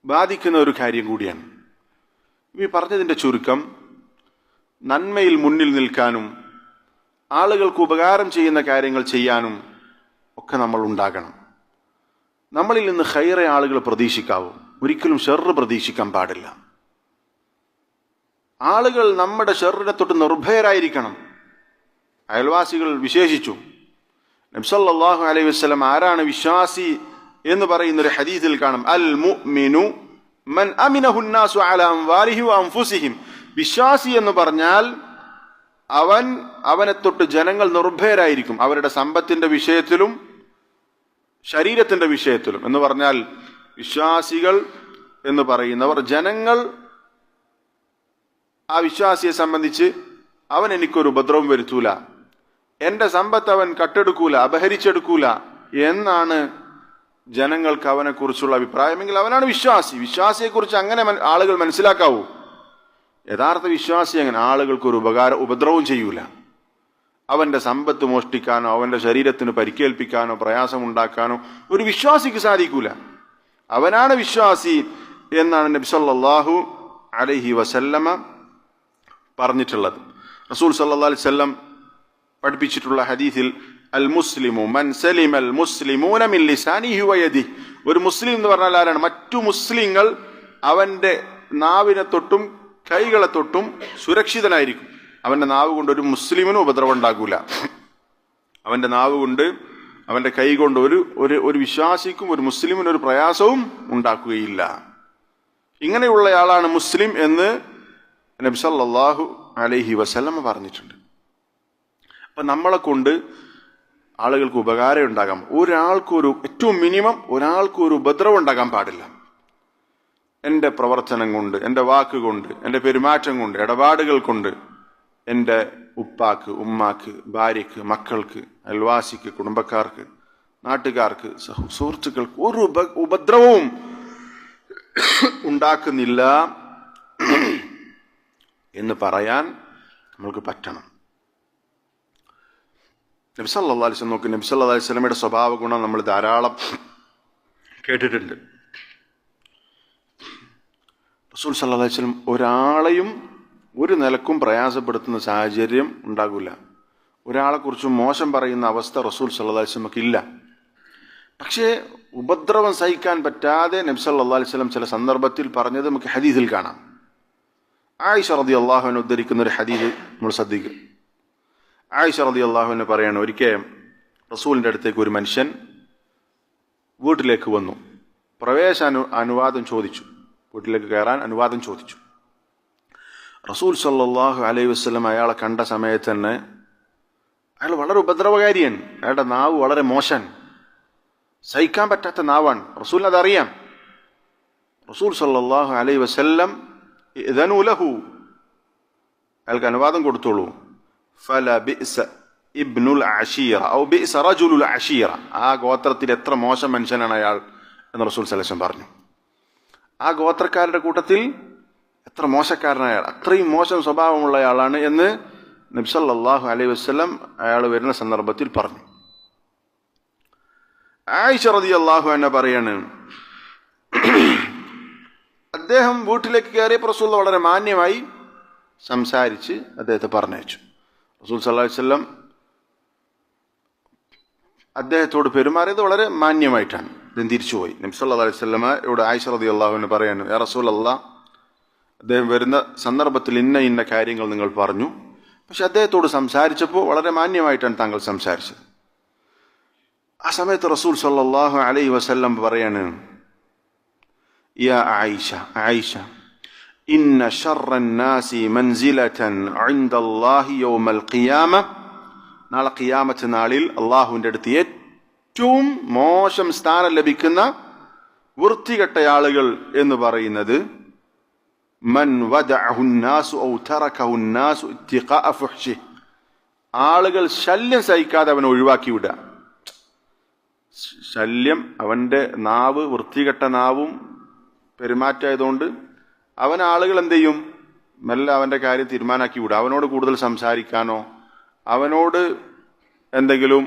ബാധിക്കുന്ന ഒരു കാര്യം കൂടിയാണ്. ഈ പറഞ്ഞതിൻ്റെ ചുരുക്കം, നന്മയിൽ മുന്നിൽ നിൽക്കാനും ആളുകൾക്ക് ഉപകാരം ചെയ്യുന്ന കാര്യങ്ങൾ ചെയ്യാനും ഒക്കെ നമ്മൾ ഉണ്ടാകണം. നമ്മളിൽ നിന്ന് ഖൈറെ ആളുകൾ പ്രതീക്ഷിക്കാവൂ, ഒരിക്കലും ഷർറ് പ്രതീക്ഷിക്കാൻ പാടില്ല. ആളുകൾ നമ്മുടെ ഷർറിനെ തൊട്ട് നിർഭയരായിരിക്കണം. അയൽവാസികൾ വിശേഷിച്ചു. നബി സല്ലല്ലാഹു അലൈഹി വസല്ലം ആരാണ് വിശ്വാസി എന്ന് പറയുന്ന ഒരു ഹദീസിൽ കാണും, അൽ മുഅ്മിനു മൻ അമിനഹു അന്നാസു അലാ അംവാലിഹി വ അൻഫുസിഹിം, വിശ്വാസി എന്ന് പറഞ്ഞാൽ അവനെ തൊട്ട് ജനങ്ങൾ നിർഭയരായിരിക്കും, അവരുടെ സമ്പത്തിന്റെ വിഷയത്തിലും ശരീരത്തിന്റെ വിഷയത്തിലും. എന്ന് പറഞ്ഞാൽ വിശ്വാസികൾ എന്ന് പറയുന്നവർ, ജനങ്ങൾ ആ വിശ്വാസിയെ സംബന്ധിച്ച് അവൻ എനിക്കൊരു ഉപദ്രവം വരുത്തൂല എന്റെ സമ്പത്ത് അവൻ കട്ടെടുക്കൂല, അപഹരിച്ചെടുക്കൂല എന്നാണ് ജനങ്ങൾക്ക് അവനെ കുറിച്ചുള്ള അഭിപ്രായമെങ്കിൽ അവനാണ് വിശ്വാസി. വിശ്വാസിയെക്കുറിച്ച് അങ്ങനെ ആളുകൾ മനസ്സിലാക്കാവൂ. യഥാർത്ഥ വിശ്വാസി അങ്ങനെ ആളുകൾക്ക് ഒരു ഉപദ്രവവും ചെയ്യൂല. അവന്റെ സമ്പത്ത് മോഷ്ടിക്കാനോ അവന്റെ ശരീരത്തിന് പരിക്കേൽപ്പിക്കാനോ പ്രയാസമുണ്ടാക്കാനോ ഒരു വിശ്വാസിക്ക് സാധിക്കൂല. അവനാണ് വിശ്വാസി എന്നാണ് നബി സല്ലല്ലാഹു അലൈഹി വസല്ലമ പറഞ്ഞിട്ടുള്ളത്. റസൂൽ സല്ലല്ലാഹു അലൈഹി വസല്ലം പഠിപ്പിച്ചിട്ടുള്ള ഹദീസിൽ അൽ മുസ്ലിമു മൻ സലിമൽ മുസ്ലിമൂന മിൻ ലിസാനിഹി വയദിഹി, ഒരു മുസ്ലിം എന്ന് പറഞ്ഞാൽ ആരാണ്? മറ്റു മുസ്ലിങ്ങൾ അവന്റെ നാവിനെ തൊട്ടും കൈകളെ തൊട്ടും സുരക്ഷിതനായിരിക്കും. അവന്റെ നാവ് കൊണ്ട് ഒരു മുസ്ലിമിനും ഉപദ്രവം ഉണ്ടാകൂല. അവന്റെ നാവ് കൊണ്ട് അവന്റെ കൈ കൊണ്ട് ഒരു വിശ്വാസിക്കും ഒരു മുസ്ലിമിനും ഒരു പ്രയാസവും ഉണ്ടാക്കുകയില്ല. ഇങ്ങനെയുള്ളയാളാണ് മുസ്ലിം എന്ന് നബി സല്ലല്ലാഹു അലൈഹി വസല്ലം പറഞ്ഞിട്ടുണ്ട്. അപ്പൊ നമ്മളെ കൊണ്ട് ആളുകൾക്ക് ഉപകാരം ഉണ്ടാകാം. ഒരാൾക്കൊരു ഏറ്റവും മിനിമം ഒരാൾക്കൊരു ഉപദ്രവം ഉണ്ടാകാൻ പാടില്ല. എൻ്റെ പ്രവർത്തനം കൊണ്ട്, എൻ്റെ വാക്കുകൊണ്ട്, എൻ്റെ പെരുമാറ്റം കൊണ്ട്, ഇടപാടുകൾ കൊണ്ട് എൻ്റെ ഉപ്പാക്ക്, ഉമ്മാക്ക്, ഭാര്യക്ക്, മക്കൾക്ക്, അയൽവാസിക്ക്, കുടുംബക്കാർക്ക്, നാട്ടുകാർക്ക്, സുഹൃത്തുക്കൾക്ക് ഒരു ഉപദ്രവവും ഉണ്ടാക്കുന്നില്ല എന്ന് പറയാൻ നമ്മൾക്ക് പറ്റണം. നബി സല്ലല്ലാഹു അലൈഹി വസല്ലം നോക്കി, നബി സല്ലല്ലാഹു അലൈഹി വസല്ലമയുടെ സ്വഭാവ ഗുണം നമ്മൾ ധാരാളം കേട്ടിട്ടുണ്ട്. റസൂൽ സല്ലല്ലാഹു അലൈഹി വസല്ലം ഒരാളെയും ഒരു നിലക്കും പ്രയാസപ്പെടുത്തുന്ന സാഹചര്യം ഉണ്ടാകില്ല. ഒരാളെക്കുറിച്ചും മോശം പറയുന്ന അവസ്ഥ റസൂൽ സല്ലല്ലാഹു അലൈഹി വസല്ലമക്ക് ഇല്ല. പക്ഷേ ഉപദ്രവം സഹിക്കാൻ പറ്റാതെ നബി സല്ലല്ലാഹു അലൈഹി വസല്ലം ചില സന്ദർഭത്തിൽ പറഞ്ഞത് നമുക്ക് ഹദീസിൽ കാണാം. ആയിഷ റളിയല്ലാഹു അൻഹ ഉദ്ധരിക്കുന്ന ഒരു ഹദീസ് നമ്മൾ ശ്രദ്ധിക്കും. ആയിഷ റളിയല്ലാഹു അൻഹ പറയാണ്, ഒരിക്കൽ റസൂലിൻ്റെ അടുത്തേക്ക് ഒരു മനുഷ്യൻ വീട്ടിലേക്ക് വന്നു. അനുവാദം ചോദിച്ചു. വീട്ടിലേക്ക് കയറാൻ അനുവാദം ചോദിച്ചു. റസൂൽ സല്ലല്ലാഹു അലൈഹി വസല്ലം അയാളെ കണ്ട സമയത്ത് തന്നെ അയാൾ വളരെ ഉപദ്രവകാരിയാണ്. അയാളുടെ നാവ് വളരെ മോശൻ, സഹിക്കാൻ പറ്റാത്ത നാവാണ്. റസൂലിന് അതറിയാം. റസൂൽ സല്ലല്ലാഹു അലൈഹി വസല്ലം ഇദനു ലഹു, അയാൾക്ക് അനുവാദം കൊടുത്തോളൂ. ഫല ബിഅസ ഇബ്നുൽ അശീറ ഔ ബിഅസ റജുലുൽ അശീറ, ആ ഗോത്രത്തിൽ എത്ര മോശം മനുഷ്യനാണ് അയാൾ എന്ന് റസൂൽ സല്ലല്ലാഹു അലൈഹി വസല്ലം പറഞ്ഞു. ആ ഗോത്രക്കാരുടെ കൂട്ടത്തിൽ എത്ര മോശക്കാരനായ, അത്രയും മോശം സ്വഭാവമുള്ള ആളാണ് എന്ന് നബി സല്ലല്ലാഹു അലൈഹി വസല്ലം അയാൾ വരുന്ന സന്ദർഭത്തിൽ പറഞ്ഞു. ആയിഷ റളിയല്ലാഹു അൻഹ പറയാണ്, അദ്ദേഹം വീട്ടിലേക്ക് കയറിയപ്പോൾ റസൂൽ വളരെ മാന്യമായി സംസാരിച്ച് അദ്ദേഹത്തെ പറഞ്ഞയച്ചു. റസൂൽ സല്ലല്ലാഹു അലൈഹി വസല്ലം അദ്ദേഹത്തോട് പെരുമാറിയത് വളരെ മാന്യമായിട്ടാണ്. അദ്ദേഹം തിരിച്ചുപോയി. നബി സല്ലല്ലാഹു അലൈഹി വസല്ലമ ഇവിടെ ആയിഷ റളിയല്ലാഹു അൻഹ പറയാണ്, യാ റസൂലല്ലാഹ്, അദ്ദേഹം വരുന്ന സന്ദർഭത്തിൽ ഇന്ന കാര്യങ്ങൾ നിങ്ങൾ പറഞ്ഞു, പക്ഷെ അദ്ദേഹത്തോട് സംസാരിച്ചപ്പോൾ വളരെ മാന്യമായിട്ടാണ് താങ്കൾ സംസാരിച്ചത്. ആ സമയത്ത് റസൂൽ സല്ലല്ലാഹു അലൈഹി വസല്ലം പറയാണ്, യാ ആയിഷ, ആയിഷ, ഇന്ന ശർറൻ നാസി മൻസിലതൻ ഇൻദല്ലാഹി യൗമൽ ഖിയാമ, നാളെ ഖിയാമത്ത് നാളിൽ അള്ളാഹുവിൻ്റെ അടുത്ത് ഏറ്റവും മോശം സ്ഥാനം ലഭിക്കുന്ന വൃത്തികെട്ട ആളുകൾ എന്ന് പറയുന്നത് മൻ വദഅഹു നാസു ഔ തറകഹു നാസു ഇത്തിഖാഅ ഫുഹ്ശിഹി, ആളുകൾ ശല്യം സഹിക്കാതെ അവനെ ഒഴിവാക്കി വിടുക. ശല്യം, അവൻ്റെ നാവ് വൃത്തികെട്ട നാവും പെരുമാറ്റമായതുകൊണ്ട് അവൻ ആളുകൾ എന്ത് ചെയ്യും? മെല്ലെ അവൻ്റെ കാര്യം തീരുമാനാക്കി വിടുക. അവനോട് കൂടുതൽ സംസാരിക്കാനോ അവനോട് എന്തെങ്കിലും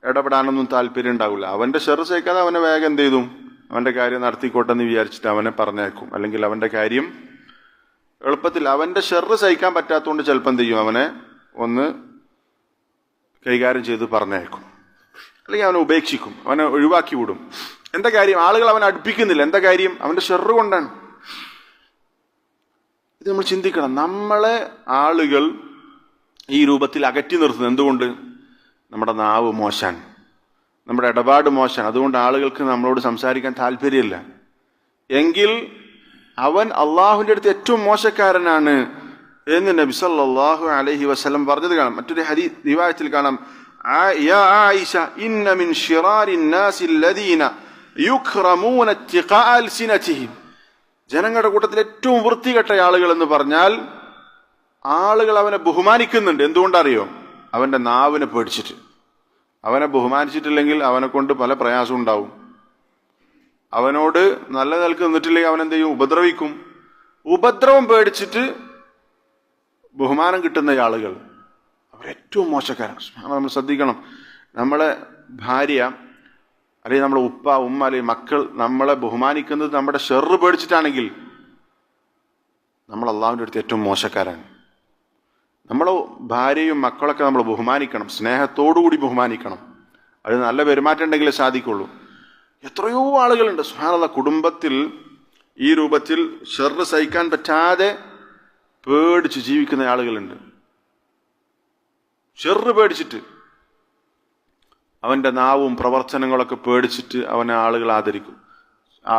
ഇടപെടാനൊന്നും താല്പര്യം ഉണ്ടാവില്ല. അവൻ്റെ ഷെറ് സഹിക്കാതെ അവനെ വേഗം എന്ത് ചെയ്തു? അവൻ്റെ കാര്യം നടത്തിക്കോട്ടെന്ന് വിചാരിച്ചിട്ട് അവനെ പറഞ്ഞേക്കും. അല്ലെങ്കിൽ അവൻ്റെ കാര്യം എളുപ്പത്തിൽ, അവൻ്റെ ഷെറ് സഹിക്കാൻ പറ്റാത്തതുകൊണ്ട് ചിലപ്പോൾ എന്ത് ചെയ്യും? അവനെ ഒന്ന് കൈകാര്യം ചെയ്ത് പറഞ്ഞേക്കും, അല്ലെങ്കിൽ അവനെ ഉപേക്ഷിക്കും, അവനെ ഒഴിവാക്കി വിടും. എന്താ കാര്യം? ആളുകൾ അവനെ അടുപ്പിക്കുന്നില്ല. എന്താ കാര്യം? അവൻ്റെ ഷെറ് കൊണ്ടാണ്. ഇത് നമ്മൾ ചിന്തിക്കണം. നമ്മളെ ആളുകൾ ഈ രൂപത്തിൽ അകറ്റി നിർത്തുന്നത് എന്തുകൊണ്ട്? നമ്മുടെ നാവ് മോശാൻ, നമ്മുടെ ഇടപാട് മോശം. അതുകൊണ്ട് ആളുകൾക്ക് നമ്മളോട് സംസാരിക്കാൻ താല്പര്യമില്ല. എങ്കിൽ അവൻ അള്ളാഹുവിൻ്റെ അടുത്ത് ഏറ്റവും മോശക്കാരനാണ് എന്ന് നബി സല്ലല്ലാഹു അലൈഹി വസല്ലം പറഞ്ഞത് കാണാം. മറ്റൊരു ഹദീസ് റിവായത്തിൽ കാണാം, യാ ആയിഷ ഇന്ന മിൻ ശിറാരി നാസി അല്ലദീന യുക്റമൂന ഇത്തിഖാഅ അൽസിനതിഹിം, ജനങ്ങളുടെ കൂട്ടത്തിൽ ഏറ്റവും വൃത്തികെട്ട ആളുകൾ എന്ന് പറഞ്ഞാൽ ആളുകൾ അവനെ ബഹുമാനിക്കുന്നുണ്ട്. എന്തുകൊണ്ടറിയോ? അവൻ്റെ നാവിനെ പേടിച്ചിട്ട്. അവനെ ബഹുമാനിച്ചിട്ടില്ലെങ്കിൽ അവനെ കൊണ്ട് പല പ്രയാസം ഉണ്ടാവും. അവനോട് നല്ല നിലക്ക് നിന്നിട്ടില്ലെങ്കിൽ അവനെന്ത് ചെയ്യും? ഉപദ്രവിക്കും. ഉപദ്രവം പേടിച്ചിട്ട് ബഹുമാനം കിട്ടുന്ന ആളുകൾ അവരേറ്റവും മോശക്കാരാണ്. നമ്മൾ ശ്രദ്ധിക്കണം. നമ്മളെ ഭാര്യ അല്ലെങ്കിൽ നമ്മുടെ ഉപ്പ ഉമ്മ അല്ലെങ്കിൽ മക്കൾ നമ്മളെ ബഹുമാനിക്കുന്നത് നമ്മുടെ ഷെറ് പേടിച്ചിട്ടാണെങ്കിൽ നമ്മൾ അള്ളാഹുവിൻ്റെ അടുത്ത് ഏറ്റവും മോശക്കാരാണ്. നമ്മളെ ഭാര്യയും മക്കളൊക്കെ നമ്മൾ ബഹുമാനിക്കണം, സ്നേഹത്തോടുകൂടി ബഹുമാനിക്കണം. അത് നല്ല പെരുമാറ്റം ഉണ്ടെങ്കിലേ സാധിക്കുള്ളൂ. എത്രയോ ആളുകളുണ്ട് സുബ്ഹാനല്ലാഹ്, കുടുംബത്തിൽ ഈ രൂപത്തിൽ ഷെറ് സഹിക്കാൻ പറ്റാതെ പേടിച്ച് ജീവിക്കുന്ന ആളുകളുണ്ട്. ഷെറ് പേടിച്ചിട്ട് അവൻ്റെ നാവും പ്രവർത്തനങ്ങളൊക്കെ പേടിച്ചിട്ട് അവനെ ആളുകൾ ആദരിക്കും.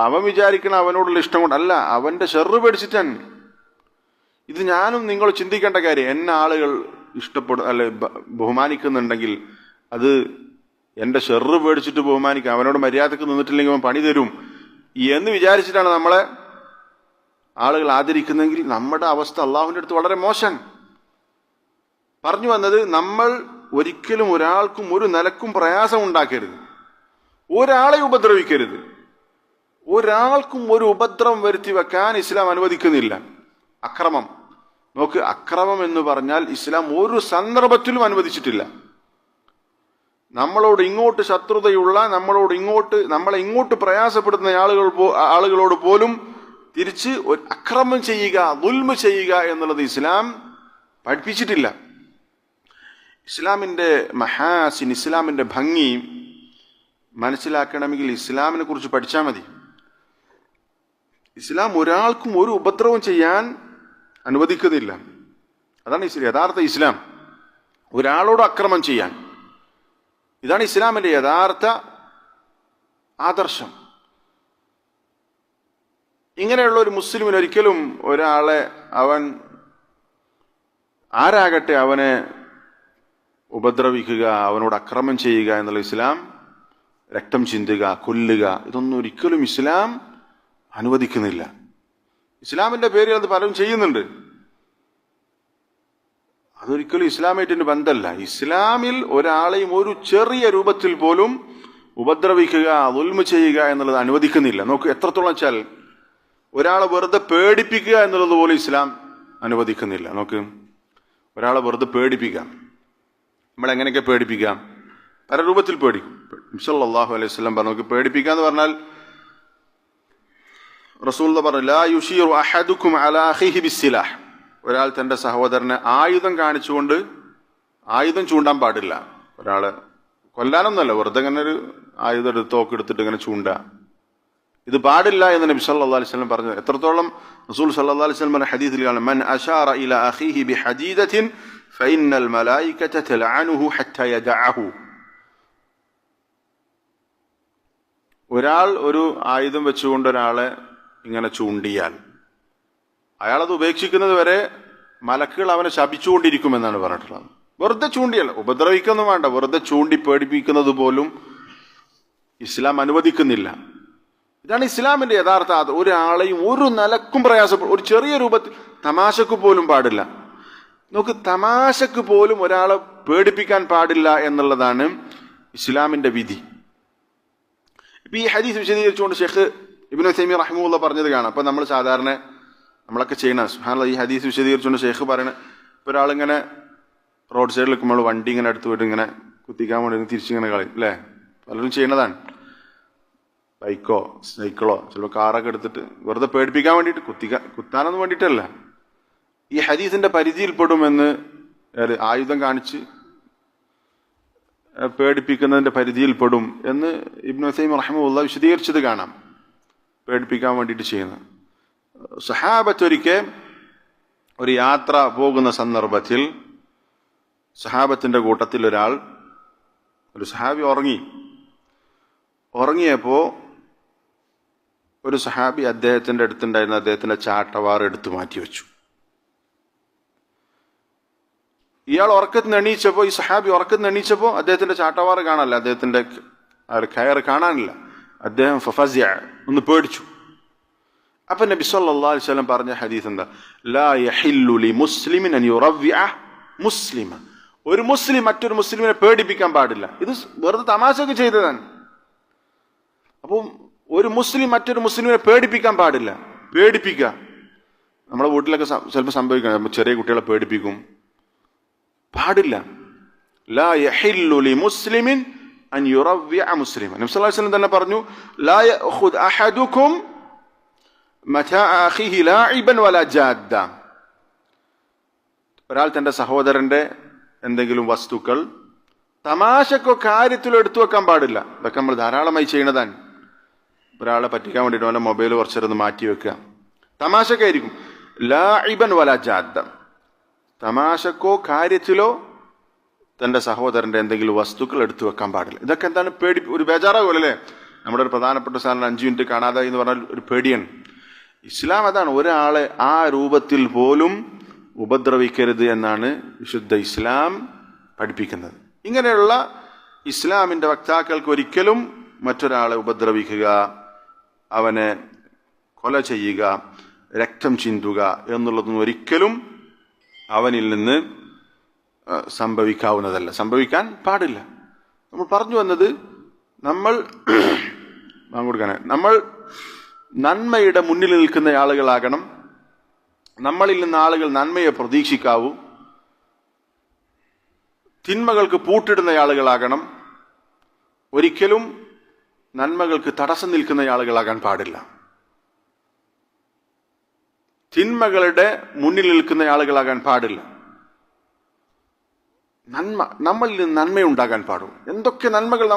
അവൻ വിചാരിക്കണം അവനോടുള്ള ഇഷ്ടം കൊണ്ടല്ല, അവൻ്റെ ഷെറ് പേടിച്ചിട്ടാണ്. ഇത് ഞാനും നിങ്ങൾ ചിന്തിക്കേണ്ട കാര്യം. എന്നെ ആളുകൾ അല്ലെ ബഹുമാനിക്കുന്നുണ്ടെങ്കിൽ അത് എൻ്റെ ഷെറ് പേടിച്ചിട്ട് ബഹുമാനിക്കുക. അവനോട് മര്യാദക്ക് നിന്നിട്ടില്ലെങ്കിൽ അവൻ പണി തരും എന്ന് വിചാരിച്ചിട്ടാണ് നമ്മളെ ആളുകൾ ആദരിക്കുന്നെങ്കിൽ നമ്മുടെ അവസ്ഥ അള്ളാഹുവിൻ്റെ അടുത്ത് വളരെ മോശം. പറഞ്ഞു വന്നത്, നമ്മൾ ഒരിക്കലും ഒരാൾക്കും ഒരു നിലക്കും പ്രയാസം ഉണ്ടാക്കരുത്, ഒരാളെ ഉപദ്രവിക്കരുത്. ഒരാൾക്കും ഒരു ഉപദ്രവം വരുത്തി വെക്കാൻ ഇസ്ലാം അനുവദിക്കുന്നില്ല. അക്രമം നോക്ക്, അക്രമം എന്ന് പറഞ്ഞാൽ ഇസ്ലാം ഒരു സന്ദർഭത്തിലും അനുവദിച്ചിട്ടില്ല. നമ്മളോട് ഇങ്ങോട്ട് ശത്രുതയുള്ള, നമ്മളെ ഇങ്ങോട്ട് പ്രയാസപ്പെടുന്ന ആളുകളോട് പോലും തിരിച്ച് ഒരു അക്രമം ചെയ്യുക, ദുൽമ ചെയ്യുക എന്നുള്ളത് ഇസ്ലാം പഠിപ്പിച്ചിട്ടില്ല. ഇസ്ലാമിൻ്റെ മഹാസിൻ, ഇസ്ലാമിൻ്റെ ഭംഗി മനസ്സിലാക്കണമെങ്കിൽ ഇസ്ലാമിനെ കുറിച്ച് പഠിച്ചാൽ മതി. ഇസ്ലാം ഒരാൾക്കും ഒരു ഉപദ്രവം ചെയ്യാൻ അനുവദിക്കുന്നില്ല. അതാണ് യഥാർത്ഥ ഇസ്ലാം. ഒരാളോട് അക്രമം ചെയ്യാൻ, ഇതാണ് ഇസ്ലാമിൻ്റെ യഥാർത്ഥ ആദർശം. ഇങ്ങനെയുള്ള ഒരു മുസ്ലിമിന് ഒരിക്കലും ഒരാളെ അവൻ ആരാകട്ടെ അവനെ ഉപദ്രവിക്കുക, അവനോട് അക്രമം ചെയ്യുക എന്നുള്ള ഇസ്ലാം, രക്തം ചിന്തുക, കൊല്ലുക, ഇതൊന്നും ഒരിക്കലും ഇസ്ലാം അനുവദിക്കുന്നില്ല. ഇസ്ലാമിൻ്റെ പേരിൽ അത് പലരും ചെയ്യുന്നുണ്ട്. അതൊരിക്കലും ഇസ്ലാമായിട്ടിന് ബന്ധമല്ല. ഇസ്ലാമിൽ ഒരാളെയും ഒരു ചെറിയ രൂപത്തിൽ പോലും ഉപദ്രവിക്കുക, ദുൽമ ചെയ്യുക എന്നുള്ളത് അനുവദിക്കുന്നില്ല. നോക്ക്, എത്രത്തോളം വെച്ചാൽ ഒരാളെ വെറുതെ പേടിപ്പിക്കുക എന്നുള്ളത് പോലും ഇസ്ലാം അനുവദിക്കുന്നില്ല. നോക്ക്, ഒരാളെ വെറുതെ പേടിപ്പിക്കാം. നമ്മളെങ്ങനെയൊക്കെ പേടിപ്പിക്കാം? പല രൂപത്തിൽ പേടിക്കും. സല്ലല്ലാഹു അലൈഹി വസല്ലം പറഞ്ഞു, പേടിപ്പിക്കുക എന്ന് പറഞ്ഞാൽ റസൂൽ പറഞ്ഞു, ലാ യുശീറു അഹദുക്കും അലാ അഖീഹി ബിസ്സിലാഹ്. ഒരാൾ തൻ്റെ സഹോദരനെ ആയുധം കാണിച്ചുകൊണ്ട് ആയുധം ചൂണ്ടാൻ പാടില്ല. ഒരാളെ കൊല്ലാനൊന്നുമല്ല, വെറുതെ ഇങ്ങനെ ഒരു ആയുധം തോക്കെടുത്തിട്ട് ഇങ്ങനെ ചൂണ്ട, ഇത് പാടില്ല എന്ന് നബി സല്ലല്ലാഹു അലൈഹി വസല്ലം പറഞ്ഞു. എത്രത്തോളം റസൂൽ സല്ലല്ലാഹു അലൈഹി വസല്ലം പറഞ്ഞ ഹദീസിൽ കാണാം, മൻ അശാറ ഇലാ അഖീഹി ബിഹദീദത്തിൻ ഫഇന്നൽ മലായികത തൽഅനുഹു ഹത്താ യദഅഹു. ഒരാൾ ഒരു ആയുധം വെച്ചുകൊണ്ട് ഒരാളെ ഇങ്ങനെ ചൂണ്ടിയാൽ അയാളത് ഉപേക്ഷിക്കുന്നത് വരെ മലക്കുകൾ അവനെ ശപിച്ചുകൊണ്ടിരിക്കുമെന്നാണ് പറഞ്ഞിട്ടുള്ളത്. വെറുതെ ചൂണ്ടിയല്ല, ഉപദ്രവിക്കൊന്നും വേണ്ട, വെറുതെ ചൂണ്ടി പേടിപ്പിക്കുന്നത് പോലും ഇസ്ലാം അനുവദിക്കുന്നില്ല. ഇതാണ് ഇസ്ലാമിന്റെ യഥാർത്ഥ. ഒരാളെയും ഒരു നിലക്കും പ്രയാസപ്പെടും, ഒരു ചെറിയ രൂപത്തിൽ തമാശക്ക് പോലും പാടില്ല. നോക്ക്, തമാശക്ക് പോലും ഒരാളെ പേടിപ്പിക്കാൻ പാടില്ല എന്നുള്ളതാണ് ഇസ്ലാമിന്റെ വിധി. ഇപ്പൊ ഈ ഹദീസ് വിശദീകരിച്ചുകൊണ്ട് ഷെയ്ഖ് ഇബ്നു തൈമിയ്യ റഹിമഹുല്ലാഹ് പറഞ്ഞത് കാണാം. അപ്പൊ നമ്മൾ സാധാരണ നമ്മളൊക്കെ ചെയ്യണ സുബ്ഹാനല്ലാഹ്, ഈ ഹദീസ് വിശദീകരിച്ചുകൊണ്ട് ഷെയ്ഖ് പറയണ, ഇപ്പൊ ഒരാളിങ്ങനെ റോഡ് സൈഡിൽ നിൽക്കുമ്പോൾ വണ്ടി ഇങ്ങനെ അടുത്ത് പോയിട്ട് ഇങ്ങനെ കുത്തിക്കാൻ വേണ്ടി തിരിച്ചിങ്ങനെ കളയും അല്ലേ? പലരും ചെയ്യണതാണ്. ബൈക്കോ സൈക്കിളോ ചിലപ്പോൾ കാറൊക്കെ എടുത്തിട്ട് വെറുതെ പേടിപ്പിക്കാൻ വേണ്ടിയിട്ട്, കുത്താനൊന്നും വേണ്ടിയിട്ടല്ല. ഈ ഹദീസിന്റെ പരിധിയിൽപ്പെടുമെന്ന്, ആയുധം കാണിച്ച് പേടിപ്പിക്കുന്നതിന്റെ പരിധിയിൽപ്പെടും എന്ന് ഇബ്നു തൈമിയ്യ റഹിമഹുല്ലാഹ് വിശദീകരിച്ചത് കാണാം. പേടിപ്പിക്കാൻ വേണ്ടിയിട്ട് ചെയ്യുന്നത്. സഹാബത്ത് ഒരിക്കൽ ഒരു യാത്ര പോകുന്ന സന്ദർഭത്തിൽ സഹാബത്തിന്റെ കൂട്ടത്തിൽ ഒരു സഹാബി ഉറങ്ങിയപ്പോൾ ഒരു സഹാബി അദ്ദേഹത്തിന്റെ അടുത്തുണ്ടായിരുന്ന അദ്ദേഹത്തിന്റെ ചാട്ടവാർ എടുത്തു മാറ്റി വെച്ചു. ഇയാൾ ഉറക്കത്തിന് എണീച്ചപ്പോൾ, ഈ സഹാബി ഉറക്കത്തിന് എണീച്ചപ്പോൾ അദ്ദേഹത്തിന്റെ ചാട്ടവാർ കാണാനില്ല, അദ്ദേഹത്തിന്റെ കയർ കാണാനില്ല. അദ്ദേഹം ഫഫസിഅ, ഒന്ന് പേടിച്ചു. അപ്പൊ നബി സല്ലല്ലാഹു അലൈഹി വസല്ലം പറഞ്ഞ ഹദീസ് എന്താ? ലാ യഹില്ലു ലി മുസ്ലിമിൻ അൻ യുറവ്വിഅ മുസ്ലിമ. ഒരു മുസ്ലിം മറ്റൊരു മുസ്ലിമിനെ പേടിപ്പിക്കാൻ പാടില്ല. ഇത് വെറുതെ തമാശക്ക് ചെയ്തതാണ്. അപ്പം ഒരു മുസ്ലിം മറ്റൊരു മുസ്ലിമിനെ പേടിപ്പിക്കാൻ പാടില്ല. പേടിപ്പിക്കുക, നമ്മുടെ വീട്ടിലൊക്കെ ചിലപ്പോൾ സംഭവിക്കണം, ചെറിയ കുട്ടികളെ പേടിപ്പിക്കും. പാടില്ല. ലാ യഹില്ലു ലി മുസ്ലിമിൻ അൻ യുറവ്വിഅ മുസ്ലിമ. നബി സല്ലല്ലാഹു അലൈഹി വസല്ലം തന്നെ പറഞ്ഞു, ലാ യഖുദ് അഹദുകും മതാഅ അഖീഹി ലാഇബൻ വലാ ജാദ്ദ. ഒരാൾ തന്റെ സഹോദരന്റെ എന്തെങ്കിലും വസ്തുക്കൾ തമാശക്കോ കാര്യത്തിലോ എടുത്തു വെക്കാൻ പാടില്ല. ഇതൊക്കെ നമ്മൾ ധാരാളമായി ചെയ്യുന്നതാണ്. ഒരാളെ പറ്റിക്കാൻ വേണ്ടിയിട്ട് അവൻ്റെ മൊബൈൽ കുറച്ചേരൊന്ന് മാറ്റി വെക്കുക, തമാശക്കായിരിക്കും. ലാഇബൻ വലാ ജാദ്ദ, തമാശക്കോ കാര്യത്തിലോ തന്റെ സഹോദരന്റെ എന്തെങ്കിലും വസ്തുക്കൾ എടുത്തു വെക്കാൻ പാടില്ല. ഇതൊക്കെ എന്താണ്? ഒരു ബേജാറാകുമല്ലോ അല്ലേ? നമ്മുടെ ഒരു പ്രധാനപ്പെട്ട സാധനം 5 മിനിറ്റ് കാണാതായി എന്ന് പറഞ്ഞാൽ ഒരു പേടിയാണ്. ഇസ്ലാം അതാണ്, ഒരാളെ ആ രൂപത്തിൽ പോലും ഉപദ്രവിക്കരുത് എന്നാണ് വിശുദ്ധ ഇസ്ലാം പഠിപ്പിക്കുന്നത്. ഇങ്ങനെയുള്ള ഇസ്ലാമിന്റെ വക്താക്കൾക്ക് ഒരിക്കലും മറ്റൊരാളെ ഉപദ്രവിക്കുക, അവനെ കൊല ചെയ്യുക, രക്തം ചിന്തുക എന്നുള്ളതൊന്നും ഒരിക്കലും അവനിൽ നിന്ന് സംഭവിക്കാവുന്നതല്ല, സംഭവിക്കാൻ പാടില്ല. നമ്മൾ പറഞ്ഞു വന്നത്, നമ്മൾ നന്മയുടെ മുന്നിൽ നിൽക്കുന്ന ആളുകളാകണം. നമ്മളിൽ നിന്ന് ആളുകൾ നന്മയെ പ്രതീക്ഷിക്കാവൂ. തിന്മകൾക്ക് പൂട്ടിടുന്ന ആളുകളാകണം. ഒരിക്കലും നന്മകൾക്ക് തടസ്സം നിൽക്കുന്ന ആളുകളാകാൻ പാടില്ല. തിന്മകളുടെ മുന്നിൽ നിൽക്കുന്ന ആളുകളാകാൻ പാടില്ല. നമ്മളിൽ നിന്ന് നന്മയുണ്ടാകാൻ പാടും. എന്തൊക്കെ നന്മകൾ